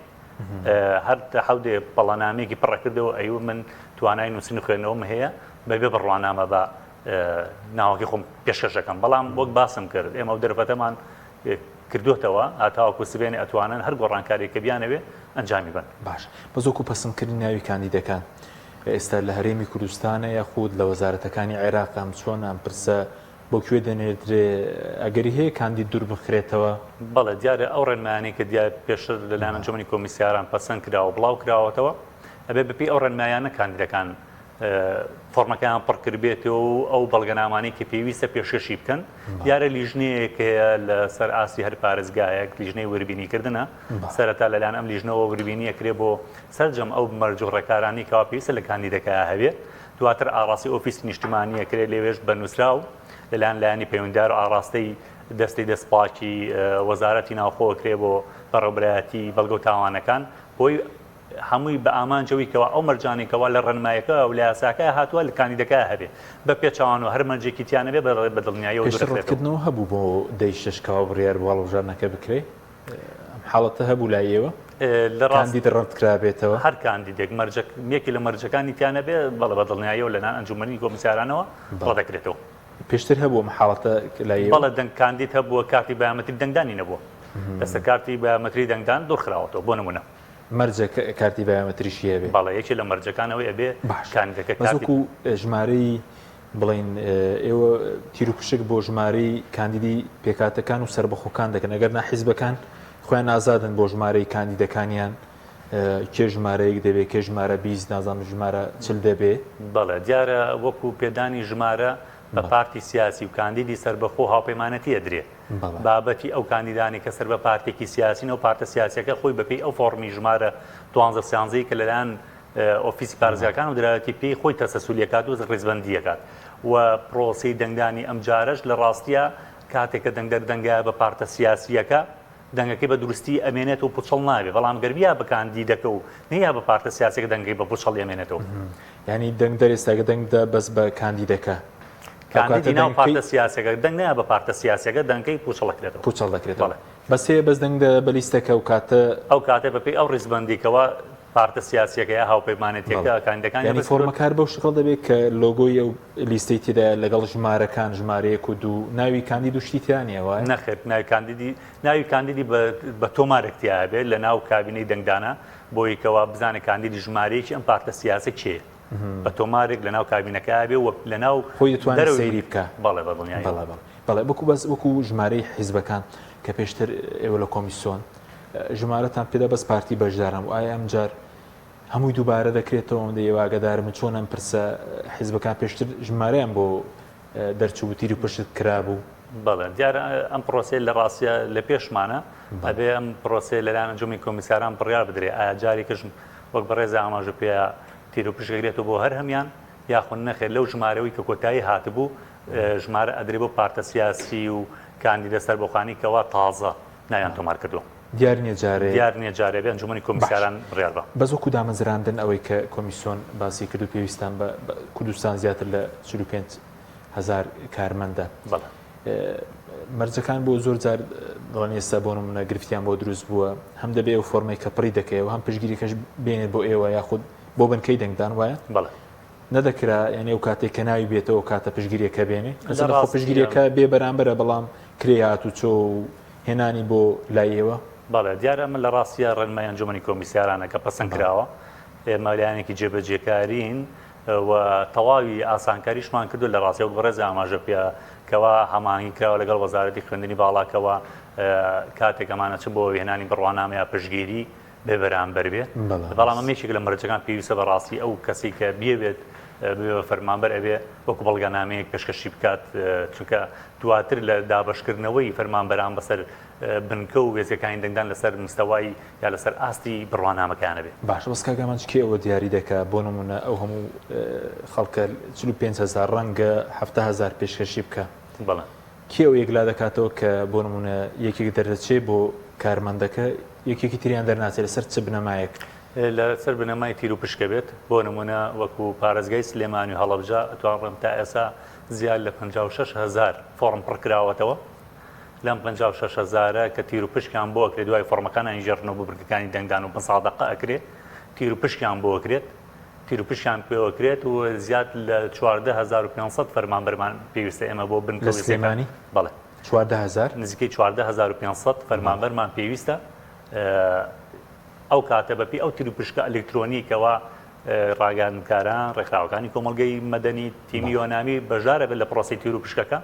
هەر حەودێ بەڵانامێکی پڕەکردەوە ئەیوە من توانای نووسین خوێنەوەم هەیە بەبێ بڕوانامە بە ناوەکی خۆم پێشکەشەکەم بەڵام وەک باسم کرد ئێمە و دەرفەتەمان کردوتەوە هاتاوەکو سبێنێ ئەتوانن هەر گۆڕانکاریکە بیانەوێ ئەنجامی بن. باش بەزۆکو پەسەندکردنی ناوی کاندیدەکان ئێستا لە هەرێمی کوردستانە یاخود لە وەزارەتەکانی عێراق ئەم چۆن ئەم پرسە بۆ کوێ دەنێدرێ ئەگەری هەیە کاندید دوور بخرێتەوە؟ بەڵێ دیارە ئەو ڕێنمایانەی کە دیار پێشتر لەلایەن ئەنجومەنی کۆمیسیاران پەسەند کراوە بڵاو کراوەتەوە ئەبێ بەپێی ئەو ڕێنمایانە کاندیدەکان فۆرمەکەیان پڕکرد بێتەوە و ئەو بەڵگەنامانەی کە پێویستە پێشکەشی بکەن دیارە لیژنەیەکەیە لە سەر ئاستی هەر پارێزگایەک لیژنەی وەربینیکردنە سەرەتا لەلایەن ئەم لیژنەوە وەربینیە کرێ بۆ سەرجەم ئەو مەرجوڕێکارانی کەوا پێویستە لە کاندیدەکەیە هەبێت دواتر ئاڕاستی ئۆفیسی نیشتیمانیە کرێ لێوێش بەنووسراو لەلایەن لایەنی پەیوەنددار و ئاڕاستەی دەستی دەستپاکی وەزارەتی ناوخۆ کرێ بۆ بەڕێوەبەرایەتی بەڵگە و تاوانەکان بۆی هەمووی بە ئامانجەوەیکەوە ئەو مەرجانێکەوە لە ڕەنمایەکە و لە یاساکە هاتووە لە کاندیدەکە هەبێ بە پێچوان و هەر مەرجێکی تیانە بێ بە دڵنیاییەوە ڕەتکردنەوە هەبوو بۆ دەی شەشکاوە بڕیار بۆ هەڵبژارنەکە بکرێ حاڵەتە هەبوو لایەوە لە ڕاندی ڕەتکرابێتەوە هەر کاندیدێک یەکی لە مەرجەکانی تیانە بێ بەڵێ بە دڵنیاییەوە لەنان ئەنجومەنی کۆمیسارانەوە ڕەدەکرێتەوە پێشتر هەبوو حاڵەتە لایەوە بەڵێ دەنگ کاندید هەبووە کارتی بایەمەتری دەنگدانی نەبووە دەستە کارتی بایەمەتری دەنگدان دوورخراوەتەوە بۆ نمونە مەرجە کارتی بایەمەتریشی هەبێ بەڵێ یەکی لە مەرجەکانەوەی ئەبێ کاندیدەکە وەکو ژمارەی بڵین ئێوە تیرروپشک بۆ ژمارەی کاندیدی پێکاتەکان و سربەخۆکان دەکەن ئەگەر ناحیزبەکان خۆیان ئازادن بۆ ژمارەی کاندیدەکانیان کێ ژمارەیەک دەبێت کێ ژمارە 20 نازانم ژمارە چل دەبێ بەڵێ دیارە وەکو پێدانی ژمارە بە پارتی سیاسی و کاندیدی سربەخۆ هاوپەیمانەتی ئەدرێ بابەتی ئەو کاندیدانی کە سەر بە پارتێکی سیاسین و پارتە سیاسیەکە خۆی بەپێی ئەو فۆرمی ژمارە 12 کە لەلایەن ئۆفیسی پارێزەکان و دراوەتی پێی خۆی تەسەسولیەکات و ڕێزبەندیەکات و پرۆسی دەنگدانی ئەم جارەش لە ڕاستیە کاتێککە دەنگایە بە پارتە سیاسیەکە دەنگەکەی بە دروستی ئەمێنێت و پوچەڵ ناوێ بەڵام گەربیا بە کاندیدەکە و نیا بە پارتە سیاسەکە دەنگی بە پوچەڵ ئەمێنێتەوە ینی دەنگ دەرێستاگە دەنگدا بەس بە کاندیدەکە کاندیدی ناو پارتە سیاسەکە دەنگ نیا بە پارتە سیاسەکە دەنگەی پوچەڵەکرێتەوە پوچەڵ دەکرێتەوە بەسێ بەس دەنگدە بە لیستەکە و کاتە ئەو کاتێ بەپێی ئەو ڕێزبەندیکەوە پارتە سیاسیەکە یا هاوپەیمانێتیەکە کاندیدەکانی ینی فۆرمەکار بەو شکڵ دەبێت کە لۆگۆی ئەو لیستەی تێدا لەگەڵ ژمارەکان ژمارەیەک و دوو ناوی کاندید و شتیتیانە وایە نەخێت ناوی کاندیدی بە تۆمارێکتیا بێت لە ناو کابینەی دەنگدانە بۆی کەوا بزانێت کاندیدی ژمارەیەکی ئەم پارتە سیاسە کێ بە تۆمارێک لە ناو کابینەکە بێ و لە ناو خۆی دەتوانێت سەیری بکە بەڵێ بە دڵنیایی بەڵێ وەکو ژمارەی حیزبەکان کە پێشتر ئێوە لە کۆمیسیۆن ژمارەتان پێدا بەس پارتی بەشدارم و ئایا ئەم جار هەمووی دووبارە دەکرێتەوە ئەوەندە ئێواگەدارم چۆن ئەم پرسە حیزبەکان پێشتر ژمارەیان بۆ دەرچوو تیر و پشت کرابوو بەڵێ دیارە ئەم پرۆسیە لە ڕاستیە لە پێشمانە ئەبێ ئەم پرۆسیە لەلایەن ئەنجومی کۆمیساران بڕیار بدرێ ئایا جارێکش وەک بەڕێزە ئاماژە پێ تیر و پشتگرێتەوە بۆ هەر هەمان یاخۆ نەخێت لەو ژمارەوەی کە کۆتایی هاتبوو ژمارە ئەدرێ بۆ پارتە سیاسی و کاندیدە سەربەخوانی کەوا تازە نایان تۆمار کردووە دیار نییە جارێ دیار نییە جارێ بێ ئەنجومی کۆمیساران بڕیار بە بەزۆکو دامەزراندن ئەوەی کە کۆمیسیۆن باسی کرد و پێویستان بە کوردستان زیاتر لە 45,000 کارمەندە بەڵێ مەرجەکان بۆ زۆر جار دڵێن ئێستا بۆ نمونە گرفتیان بۆ دروست بووە هەم دەبێ ئەو فۆرمەی کە پڕی دەکەیەوە هەم پشگیریکەش بێنێت بۆ ئێوە یاخود بۆ بنکەی دەنگدان وایە بەڵێ نەدەکرا یعنی ئەو کاتێک کە ناوی بێتەوە کاتە پشگیریەکە بێنێ خۆ پشگیریەکە بێ بەرامبەرە بەڵام کرێ هات و چۆ و هێنانی بۆ لایەوە بەڵێ دیارە من لە ڕاستیە ڕێنمای ئەنجومەنی کۆمیسیارانە کە پەسەند کراوە ئێمە لایەنێکی جێبەجێکارین و تەواوی ئاسانکاریشمان کردو لە ڕاستی و بەڕێز ئاماژە پێ کەوا هەماهنگی کراوە لەگەڵ وەزارەتی خوێندنی باڵاکەوە کاتێک ئەمانە چ بۆ هێنانی بڕوانامەیە پشگیری بێ بەرامبەر بێت بەڵام ئەمێکێک لە مەرجەکان پێویستە بەڕاستی ئەو کەسی کە بێت فەرمانبەر ئەبێ وەکو بەڵگەنامەیەک پێشکەشی بکات چونکە دواتر لە دابشکردنەوەی فەرمانبەران بەسەر بنکە و وێزەکانی دەنگدان لەسەر مستەوای یا لەسەر ئاستی بڕوانامەکانە بێت باش بەس کاگەمان کێ ئەوە دیاری دەکا بۆ نمونە ئەو هەموو خەڵکە 45,000 ڕەنگە 7,000 پێشکەشی بکە بەڵێ کێ ئەو یەکلا دەکاتەوە کە بۆ نمونە یەکێک دەردەچێ بۆ کارمەندەکە یەکێکی تریان دەرناچێت لەسەر چ بنەمایەک لەسەر بنەمای تیر و پشکە بێت بۆ نمونە وەکو پارێزگای سلێمانی و هەڵەبجە ئەتوانڕێم تا ئێسا زیاد لە 56,000 فۆرم پڕکراوەتەوە لەم 56,000 کە تیر و پشکیان بۆ ئەکرێت دوای فۆرمەکان ئەنجێڕنەوە بۆ بنکەکانی دەنگدان و بەسادەقە ئەکرێت تیر و پشکیان بۆ ئەکرێت تیر و پشکیان پێوەکرێت و زیاد لە 14,500 فەرمانبەرمان پێویستە ئێمە بۆ بنکە سلێمانی بەڵێ 14,000 نزیکەی 14,500 فەرمانبەرمان پێویستە ئەو کاتە بەپی ئەو تیر و پشکە ئەلکترۆنیکەوە ڕاگەاندکاران ڕێکخراوەکانی کۆمەڵگەی مەدەنی تیمی یۆنامی بەژارە بێت لە پرۆسی تیر و پشکەکە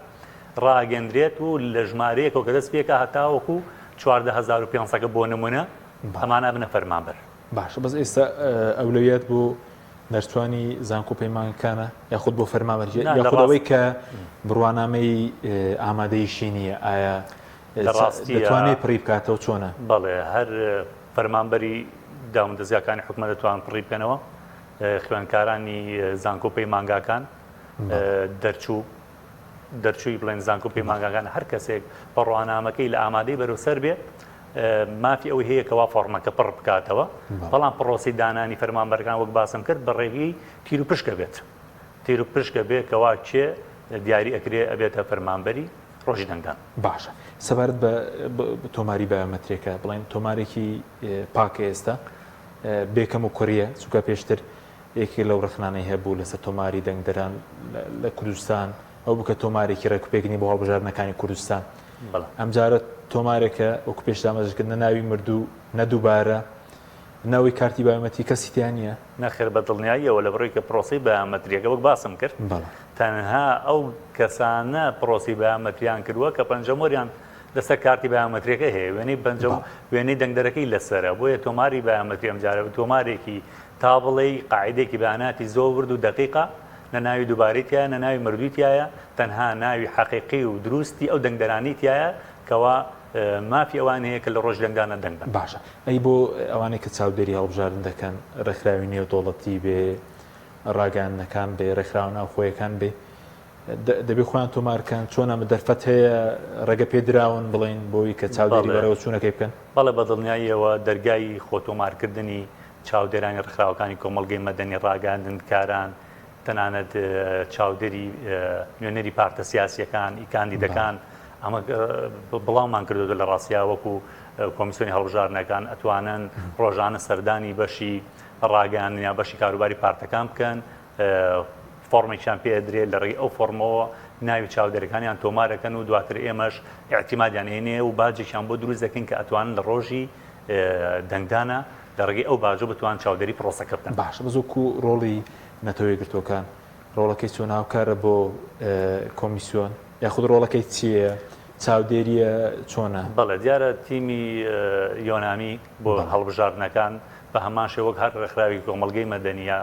ڕاگەندرێت و لە ژمارەیەکەوە کە دەست پێکە هەتاوەکو 14,500 بۆ نمونە هەمانە بنە فەرمانبەر باشە بەس ئێستا ئەولویەت بۆ نەرچوانی زانکۆ پەیمانەکانە یاخود بۆ فەرمانبەر یاخودەوەی کە بڕوانامەی ئامادەی شینیە ئایا دەتوانێت پڕی بکاتەوە چۆنە بەڵێ هەر فەرمانبەری داوەندەزیەکانی حکومە دەتوان پڕی بکەنەوە خوێندکارانی زانکۆ پەیمانگاکان دەرچووی بڵێن زانکۆ پەیمانگاکان هەر کەسێک بەڕوانامەکەی لە ئامادەی بەرەوسەر بێت مافی ئەوەی هەیە کەوا فۆرمەکە پڕ بکاتەوە بەڵام پرۆسی دانانی فەرمانبەرەکان وەک باسم کرد بە ڕێگەی تیر و پشکە بێت تیر و پشکە بێت کەوا چێ دیاری ئەکرێ ئەبێتە فەرمانبەری ڕۆژی دەنگدان. باشە سەبارەت بە تۆماری بایۆمەتریەکە بڵێن تۆمارێکی پاکە ئێستا بێکەم و کوڕیە چووکە پێشتر یەکی لەو ڕخنانەی هەبوو لەسەر تۆماری دەنگدەران لە کوردستان ئەو بکە تۆمارێکی ڕێکوپێکنی بۆ هەڵبژاردنەکانی کوردستان ئەمجارە تۆمارێکە وەکو پێش دامەزشکردن نەناوی مردوو نەدووبارە ناوی کارتی بایۆمەتری کەسیتیان نییە نەخێر بە دڵنیاییەوە لە بڕێککە پرۆسی بایۆمەتریەکە وەک باسم کرد تەنها ئەو کەسانە پرۆسی بایۆمەتریان کردووە کە پەنجەمۆریان لەسەر کارتی بایۆمەتریەکە هەیە وێنەی دەنگدەرەکەی لەسەرە بۆیە تۆماری بایۆمەتری ئەمجارە تۆمارێکی تا بڵێ قاعدێکی بەیاناتی زۆر ورد و دقیقە نەناوی دووبارەتیایە نەناوی مردوویتایە تەنها ناوی حەقیقی و دروستی ئەو دەنگدەرانیتایە کەوا مافی ئەوان هەیە کە لە ڕۆژ دەنگدانە دەنگدان. باشە ئەی بۆ ئەوانەی کە چاودێری هەڵبژاردن دەکەن ڕێکخراوی نێودوڵەتی بێ ڕاگەاندنەکان بێ ڕێکخراوە ناوخۆیەکان بێ دەبێ خۆیان تۆمارکەن چۆن ئەمە دەرفەت هەیە ڕێگە پێدراون بڵین بۆی کە چاودێری بەرەوە چوونەکەی بکەن. بەڵێ بە دڵنیاییەوە دەرگای خۆتۆمارکردنی چاودێرانی ڕێکخراوەکانی کۆمەڵگەی مەدەنی ڕاگەاندنکاران تەنانەت چاودێری نوێنەری پارتە سیاسیەکان ئیکاندیدەکان ئەمە بڵاومان کردو لە ڕاستیا وەکو کۆمیسیۆنی هەڵبژاردنەکان ئەتوانن ڕۆژانە سەردانی بەشی ڕاگەاندن یا بەشی کاروباری پارتەکان بکەن فۆرمێکیان پێدرێت لە ڕێی ئەو فۆرمەوە ناوی چاودێرەکانیان تۆمارەکەن و دواتر ئێمەش احتیمادیان هێنێ و باجێکیان بۆ دروست دەکەین کە ئەتوانن لە ڕۆژی دەنگدانە لە ڕێگەی ئەو باجۆ بتوان چاودێری پرۆسەکە بکەن. باشە بەزۆکو ڕۆڵی نەتەوەی گرتوەکان ڕۆڵەکەی چۆن هاوکارە بۆ کۆمیسیۆن یاخود ڕۆڵەکەی چییە چاودێریە چۆنە؟ بەڵێ دیارە تیمی یۆنامی بۆ هەڵبژاردنەکان بە هەمان شێوەک هەر ڕێکخراوی کۆمەڵگەی مەدەنیە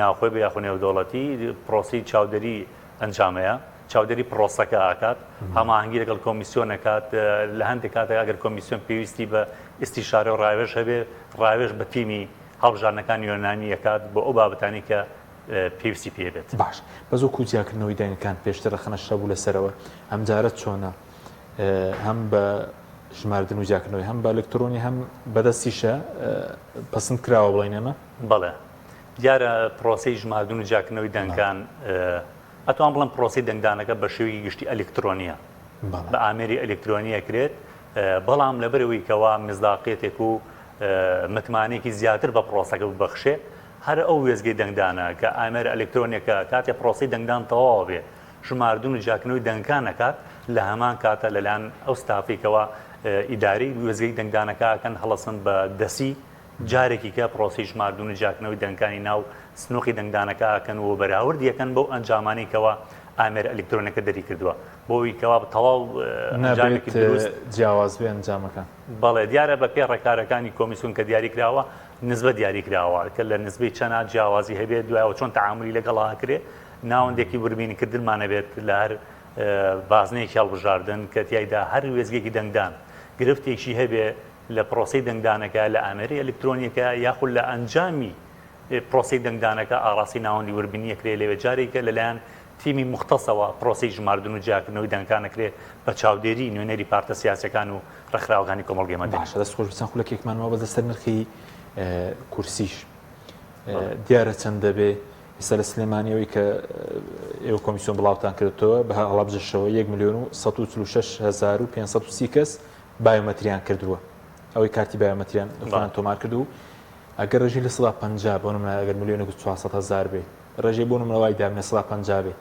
ناوخۆی بە یاخود نێودوڵەتی پرۆسی چاودێری ئەنجامەیە چاودێری پرۆسەکە ئاکات هەماهەنگی لەگەڵ کۆمیسیۆنەکات لە هەندێک کاتێک ئەگەر کۆمیسیۆن پێویستی بە ئیستیشارە و ڕاوێژ هەبێ ڕاوێژ بە تیمی هەڵبژاردنەکان یۆنانی ئەکات بۆ ئەو بابەتانی کە پێویستی پێبێت. باش بەزۆ کوچیاکردنەوەی دەنگەکان پێشتر خەنەشە بوو لەسەرەوە ئەمجارە چۆنە هەم بە ژماردن و جاکردنەوەی هەم بە ئەلکترۆنی هەم بەدەستیشە پەسەند کراوە بڵێن ئێمە؟ بەڵێ دیارە پرۆسی ژماردن و جاکردنەوەی دەنگەکان ئەتوان بڵم پرۆسی دەنگدانەکە بە شێوەیەکی گشتی ئەلکترۆنیە بە ئامێری ئەلکترۆنیە کرێت بەڵام لەبەرەوەی کەوا مزداقێتێک و متمانێکی زیاتر بە پرۆسەکە ببەخشێ هەر ئەو وێزگەی دەنگدانە کە ئامێر ئەلکترۆنیەکە کاتێ پرۆسی دەنگدان تەواو بێ ژماردن و جاکردنەوەی دەنگەکان نەکات لە هەمان کاتە لەلایەن ئەو ستافێکەوە ئیداری وێزگەی دەنگدانەکەکەن هەڵەسن بە دەسی جارێکی کە پرۆسی ژماردن و جاکردنەوەی دەنگەکانی ناو سنووقی دەنگدانەکەکەن و بەراورد یەکەن بەو ئەنجامانی کەەوە ئامێر ئەلکترۆنەکە دەری کردووە بۆی کەوا تەواو ئەنجامێکی دروست جیاواز بێ ئەنجامەکان. بەڵێ دیارە بە پێ ڕێکارەکانی کۆمیسیۆن کە دیاری کراوە نسبە دیاری کراوە کە لە نسبەی چەند جیاوازی هەبێت دوایەوە چۆن تەعاملی لەگەڵا کرێت ناوەندێکی وربینی کردمانەبێت لە هەر بازنەیەکی هەڵبژاردن کە تیایدا هەر وێزگێکی دەنگدان گرفتێکی هەبێ لە پرۆسی دەنگدانەکە لە ئامێری ئەلکترۆنیەکە یاخود لە ئەنجامی پرۆسی دەنگدانەکە ئاڕاستی ناوەندی وربینیە کرێ لەوێ جارێکە لەلایەن تیمی مختصەوە پرۆسی ژماردن و جاکردنەوەی دەنگەکانەکرێت بە چاودێری نوێنەری پارتە سیاسەکان و ڕێکخراوەکانی کۆمەڵگەی مەدەنی. باشە دەست خۆش بچەند خولەکێکمانەوە بە دەستەر نرخی کورسیش دیارە چەند دەبێ ئێستا لە سلێمانیەوەی کە ئێوە کۆمیسیۆن بڵاوتان کردەوە بە هەڵابژەشەوە 1,130,530 کەس بایۆمەتریان کردووە ئەوەی کارتی بایۆمەتریان خۆیان تۆمار کردو ئەگەر ڕێژی لە 150 بۆ نمونە ئەگەر 1,400,000 بێ ڕێژەی بۆ نمونەوای دابنە 150 بێ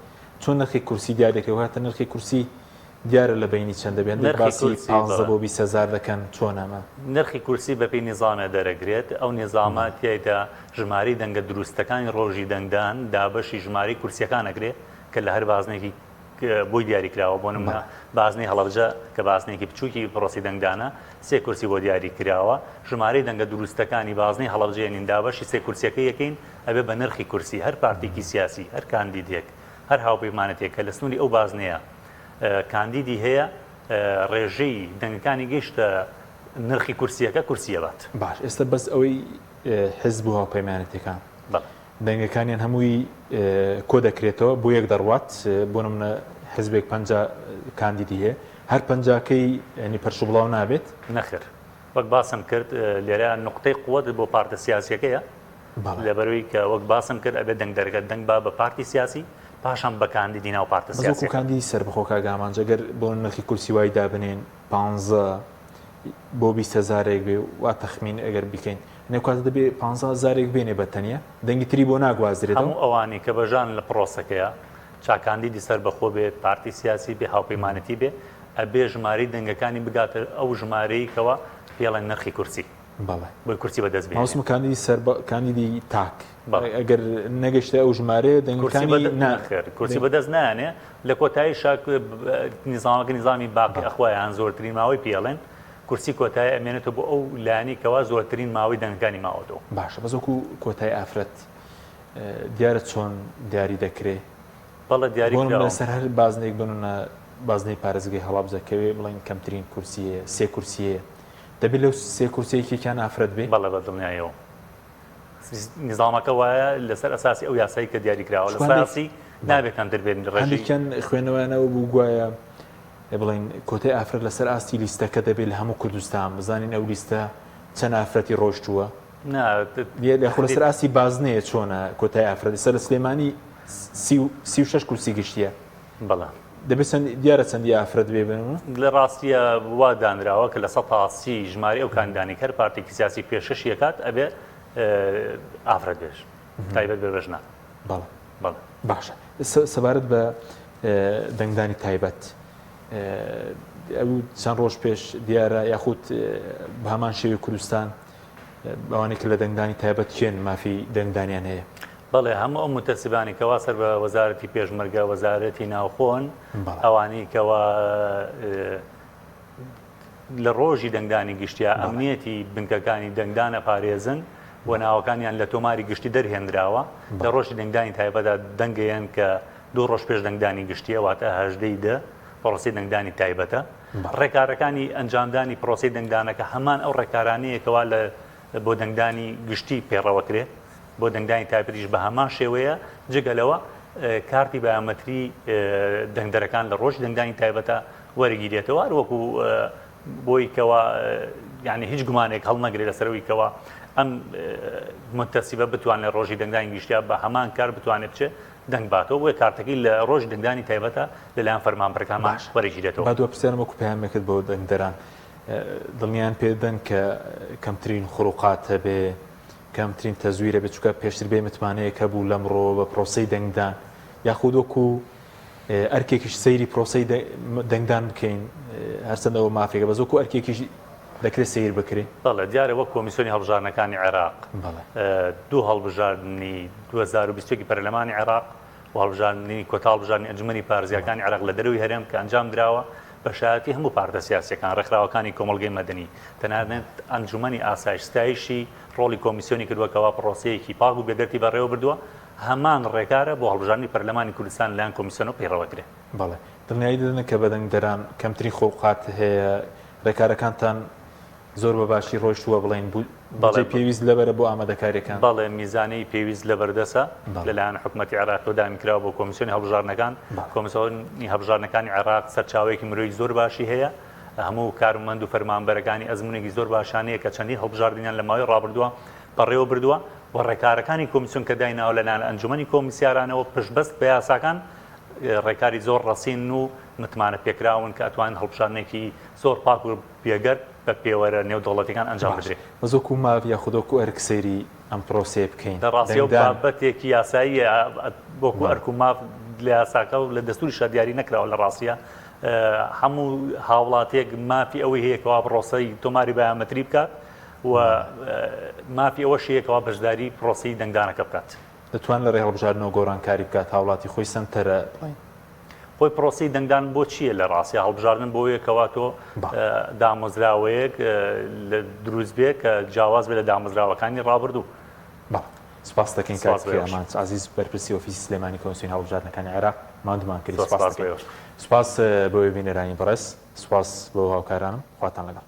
چۆن نرخی کورسی دیارێکەوە هاتە نرخی کورسی دیارە لە بینی چەند دەبێت باسی 15 بۆ 20,000 دەکەن چۆن ئەمە نرخی کورسی بەپی نیزامە دەرەگرێت ئەو نیزامە تیایدا ژماری دەنگە دروستەکانی ڕۆژی دەنگدان دابەشی ژماری کورسیەکان ئەگرێت کە لە هەر بازنێکی بۆی دیاریکراوە بۆ نمونە بازنەی هەڵەبجە کە بازنێکی بچووکی پرۆسی دەنگدانە 3 کورسی بۆ دیاری کراوە ژمارەی دەنگە دروستەکانی بازنەی هەڵەبجێنین دابەشی 3 کورسیەکە یەکەین ئەبێ بە نرخی کورسی هەر پارتێکی سیاسی هەر کاندیدێک هەر هاوپەیمانەتێک کە لە سنووری ئەو بازنەیە کاندیدی هەیە ڕێژەی دەنگەکانی گەیشتە نرخی کورسیەکە کورسیە بات. باش ئێستا بەس ئەوەی حزب و هاوپەیمانەتەکان دەنگەکانیان هەمووی کۆ دەکرێتەوە بۆ یەک دەڕوات بۆ نمونە حزبێک 50 کاندیدی هەیە هەر 50کەی ینی پەرش و بڵاو نابێت نەخێر وەک باسم کرد لێرە نقطەی قووەت بۆ پارتە سیاسیەکەیە لەبەرەوەی کە وەک باسم کرد ئەبێ دەنگ دەرەکە دەنگ با بە پارتی سیاسی پاشان بە کاندیدی ناو پارتە سیاسی کاندیدی سەربەخۆ کاگامان جەگەر بۆ نرخی کورسی وای دابنێن 15 بۆ 20,000 بێ وا تەخمین ئەگەر بکەین نێوکات دەبێ 15,000 بێنێ بە تەنیا دەنگی تری بۆ ناگوازرێت هەموو ئەوانی کە بەژان لە پرۆسەکەیە چاکاندیدی سەربەخۆ بێت پارتی سیاسی بێ هاوپەیمانەتی بێ ئەبێ ژمارەی دەنگەکانی بگاتە ئەو ژمارەی کەەوە پێڵەن نرخی کورسی بۆی کورسی بەدەست بێ هەوسم کاندیدی تاک ئەگەر نەگەشتە ئەو ژمارەیە دەنگەکانی ناخێر کورسی بەدەست نانێ لە کۆتایی شاک نیزامەکە نیزامی باقی ئەخوایان زۆرترین ماوەی پێڵێن کورسی کۆتایی ئەمێنێتەوە بۆ ئەو لایانی کەوا زۆرترین ماوەی دەنگەکانی ماوەتەوە باشە بەزۆکو کۆتایی ئافرەت دیارە چۆن دیاری دەکرێت بەڵە دیاری لەسەر هەر بازنێک بنە بازنەی پارێزگای هەڵابجەکەوێ بڵین کەمترین کورسیە سێ کورسیە دەبێت لەو سێ کورسەیەکێکیان ئافرەت بێ بەڵێ بەدڵنیایەوە نیزامەکە وایە لەسەر ئەساسی ئەو یاسایی کە دیاری کراوە لە ساسی نابێتان دەربێن ڕێژیکەن خوێنەوەیانەوە بوو گوایە بڵین کۆتای ئافرەت لەسەر ئاستی لیستەکە دەبێت لە هەموو کوردستان بزانین ئەو لیستە چەند ئافرەتی ڕۆشتووە لەسەر ئاستی بازنەیە چۆنە کۆتای ئافرەتی سەر سلێمانی 36 کورسی گشتیە بەڵێ دەبێت دیارە چەندی ئافرەت بێ بن لە ڕاستیە وا دانراوە کە لە 180 ژماری ئەو کاندانی کەر پارتێکی سیاسی پێشەش یەکات ئەبێ ئافرەت بێش تایبەت بێ بەژنا بەڵێ باشە سەبارەت بە دەنگدانی تایبەت ئەو چەند ڕۆژ پێش دیارە یاخود بە هەمان شێوی کوردستان ئەوانێک کە لە دەنگدانی تایبەت چێن مافی دەنگدانیان هەیە بەڵێ هەموو ئەو متەسیبانی کەوا سەر بە وەزارەتی پێشمەرگە وەزارەتی ناوخۆن ئەوانی کەوا لە ڕۆژی دەنگدانی گشتیا ئەمنیەتی بنکەکانی دەنگدانە پارێزن و ناوەکانیان لە تۆماری گشتی دەرهێنراوە لە ڕۆژی دەنگدانی تایبەتدا دەنگیان کە 2 ڕۆژ پێش دەنگدانی گشتیە واتە 18 پرۆسی دەنگدانی تایبەتە ڕێکارەکانی ئەنجامدانی پرۆسی دەنگدانەکە هەمان ئەو ڕێکارانەیەکەوا بۆ دەنگدانی گشتی پێڕەوەکرێت بۆ دەنگدانی تایبەتیش بە هەمان شێوەیە جگەلەوە کارتی بایۆمەتری دەنگدەرەکان لە ڕۆژ دەنگدانی تایبەتە وەرگیرێتەوە وەکو بۆی کەوا یعنی هیچ گومانێک هەڵ نەگرێت لەسەرەوەی کەوا ئەم متەسیبە بتوانێت ڕۆژی دەنگدانی گشتیا بە هەمان کار بتوانێت بچێت دەنگ باتەوە بۆیە کارتەکەی لە ڕۆژ دەنگدانی تایبەتە لەلایەن فەرمانبەرەکانمان وەرگیرێتەوە با دووە پرسیارم وەکو پەیامێکت بۆ دەنگدەران دڵنیان پێدەن کە کەمترین خروقات هەبێ کەمترین تەزویرە بێت چونکە پێشتر بێ متمانەیە کە بوو لەمڕۆ بە پرۆسەی دەنگدان یاخود وەکو ئەرکێکیش سەیری پرۆسەی دەنگدان بکەین هەرچەندەوە مافێکە بە زۆکو ئەرکێکیش دەکرێت سیر بکرێت بەڵێ دیارە وەک کۆمیسیۆنی هەڵبژارنەکانی عێراق دوو هەڵبژاردننی 2020 پەرلەمانی عێراق و هەڵبژاردننی کۆتا هەڵبژاردننی ئەنجومەنی پارێزگاکانی عێراق لە دەروی هەرێم کە ئەنجام درراوە بە شایەتی هەموو پارتە سیاسیەکان ڕێکخراوەکانی کۆمەڵگەی مەدەنی تەنانەت ئەنجومەنی ئاسایش ستایشی ڕۆڵی کۆمیسیۆنی کردووەکەوا پرۆسەیەکی پاک و بێگەرتی بەڕێوە بردووە هەمان ڕێکارە بۆ هەڵبژاردننی پەرلەمانی کوردستان لایەن کۆمیسیۆنە پێڕەوەکرێت بەڵێ دڵنیایی دەدەن کە بە دەنگدەران کەمترین خۆڵقات هەیە ڕێکارەکانتان زۆر بە باشی ڕۆیشتووە بڵین بەڵێ پێویست لەبەرە بۆ ئامادەکاریەکان بەڵێ میزانەی پێویست لە بەردەسە لەلایەن حکوومەتی عێراق دامیکراوە بۆ کۆمیسیۆنی هەڵبژاردنەکان کۆمیسیۆنی هەڵبژاردنەکانی عێراق سەرچاوەیەکی مرۆیی زۆر باشی هەیە هەموو کارمەند و فەرمانبەرەکانی ئەزمونێکی زۆر باشانەیە کە چەندین هەڵبژاردنیان لە ماوەی ڕابردووە بەڕێوە بردووە و ڕێکارەکانی کۆمیسیۆن کە دایناوە لەلایەن ئەنجومەنی کۆمیسیارانەوە پشتبەست بە یاساکان ڕێکاری زۆر ڕەسین و متمانە پێکراون کە ئەتوانن هەڵبژاردنێکی زۆر پاک و بێگەر بە پێوەرە نێودەوڵەتیەکان ئەنجام بدرێت بەزۆکو ماڤ یاخودۆکو ئەرکسەیری ئەم پرۆسێ بکەین لە ڕاستی بابەتێکی یاسایی بۆکو ئەرکو ماڤ لە یاساکە و لە دەستوریشە دیاری نەکراوە لە ڕاستیە هەموو هاوڵاتێک مافی ئەوەی هەیەکەوە پرۆسەی تۆماری بایۆمەتری بکات و مافی ئەوە شەیەکەوە بەشداری پرۆسی دەنگدانەکە بکات دەتوان لە ڕێ هەڵبژاردنەوە گۆڕانکاری بکات هاوڵاتی خۆی سنتەرە خۆی پرۆسی دەنگدان بۆ چییە لە ڕاستی هەڵبژاردن بۆ یەکەوە تۆ دامۆزراوەیەک لە دروست بێ کە جیاواز بێ لە دامۆزراوەکانی ڕابردوو سپاس دەکەین کامان عزیز بەرپرسی ئۆفیسی سلێمانی کۆمیسیۆنی هەڵبژاردنەکانی عێراق مادومان کرد سپاس بۆ بینەرانی بەڕێز سپاس بۆ هاوکارانم خواتان لەگەڵ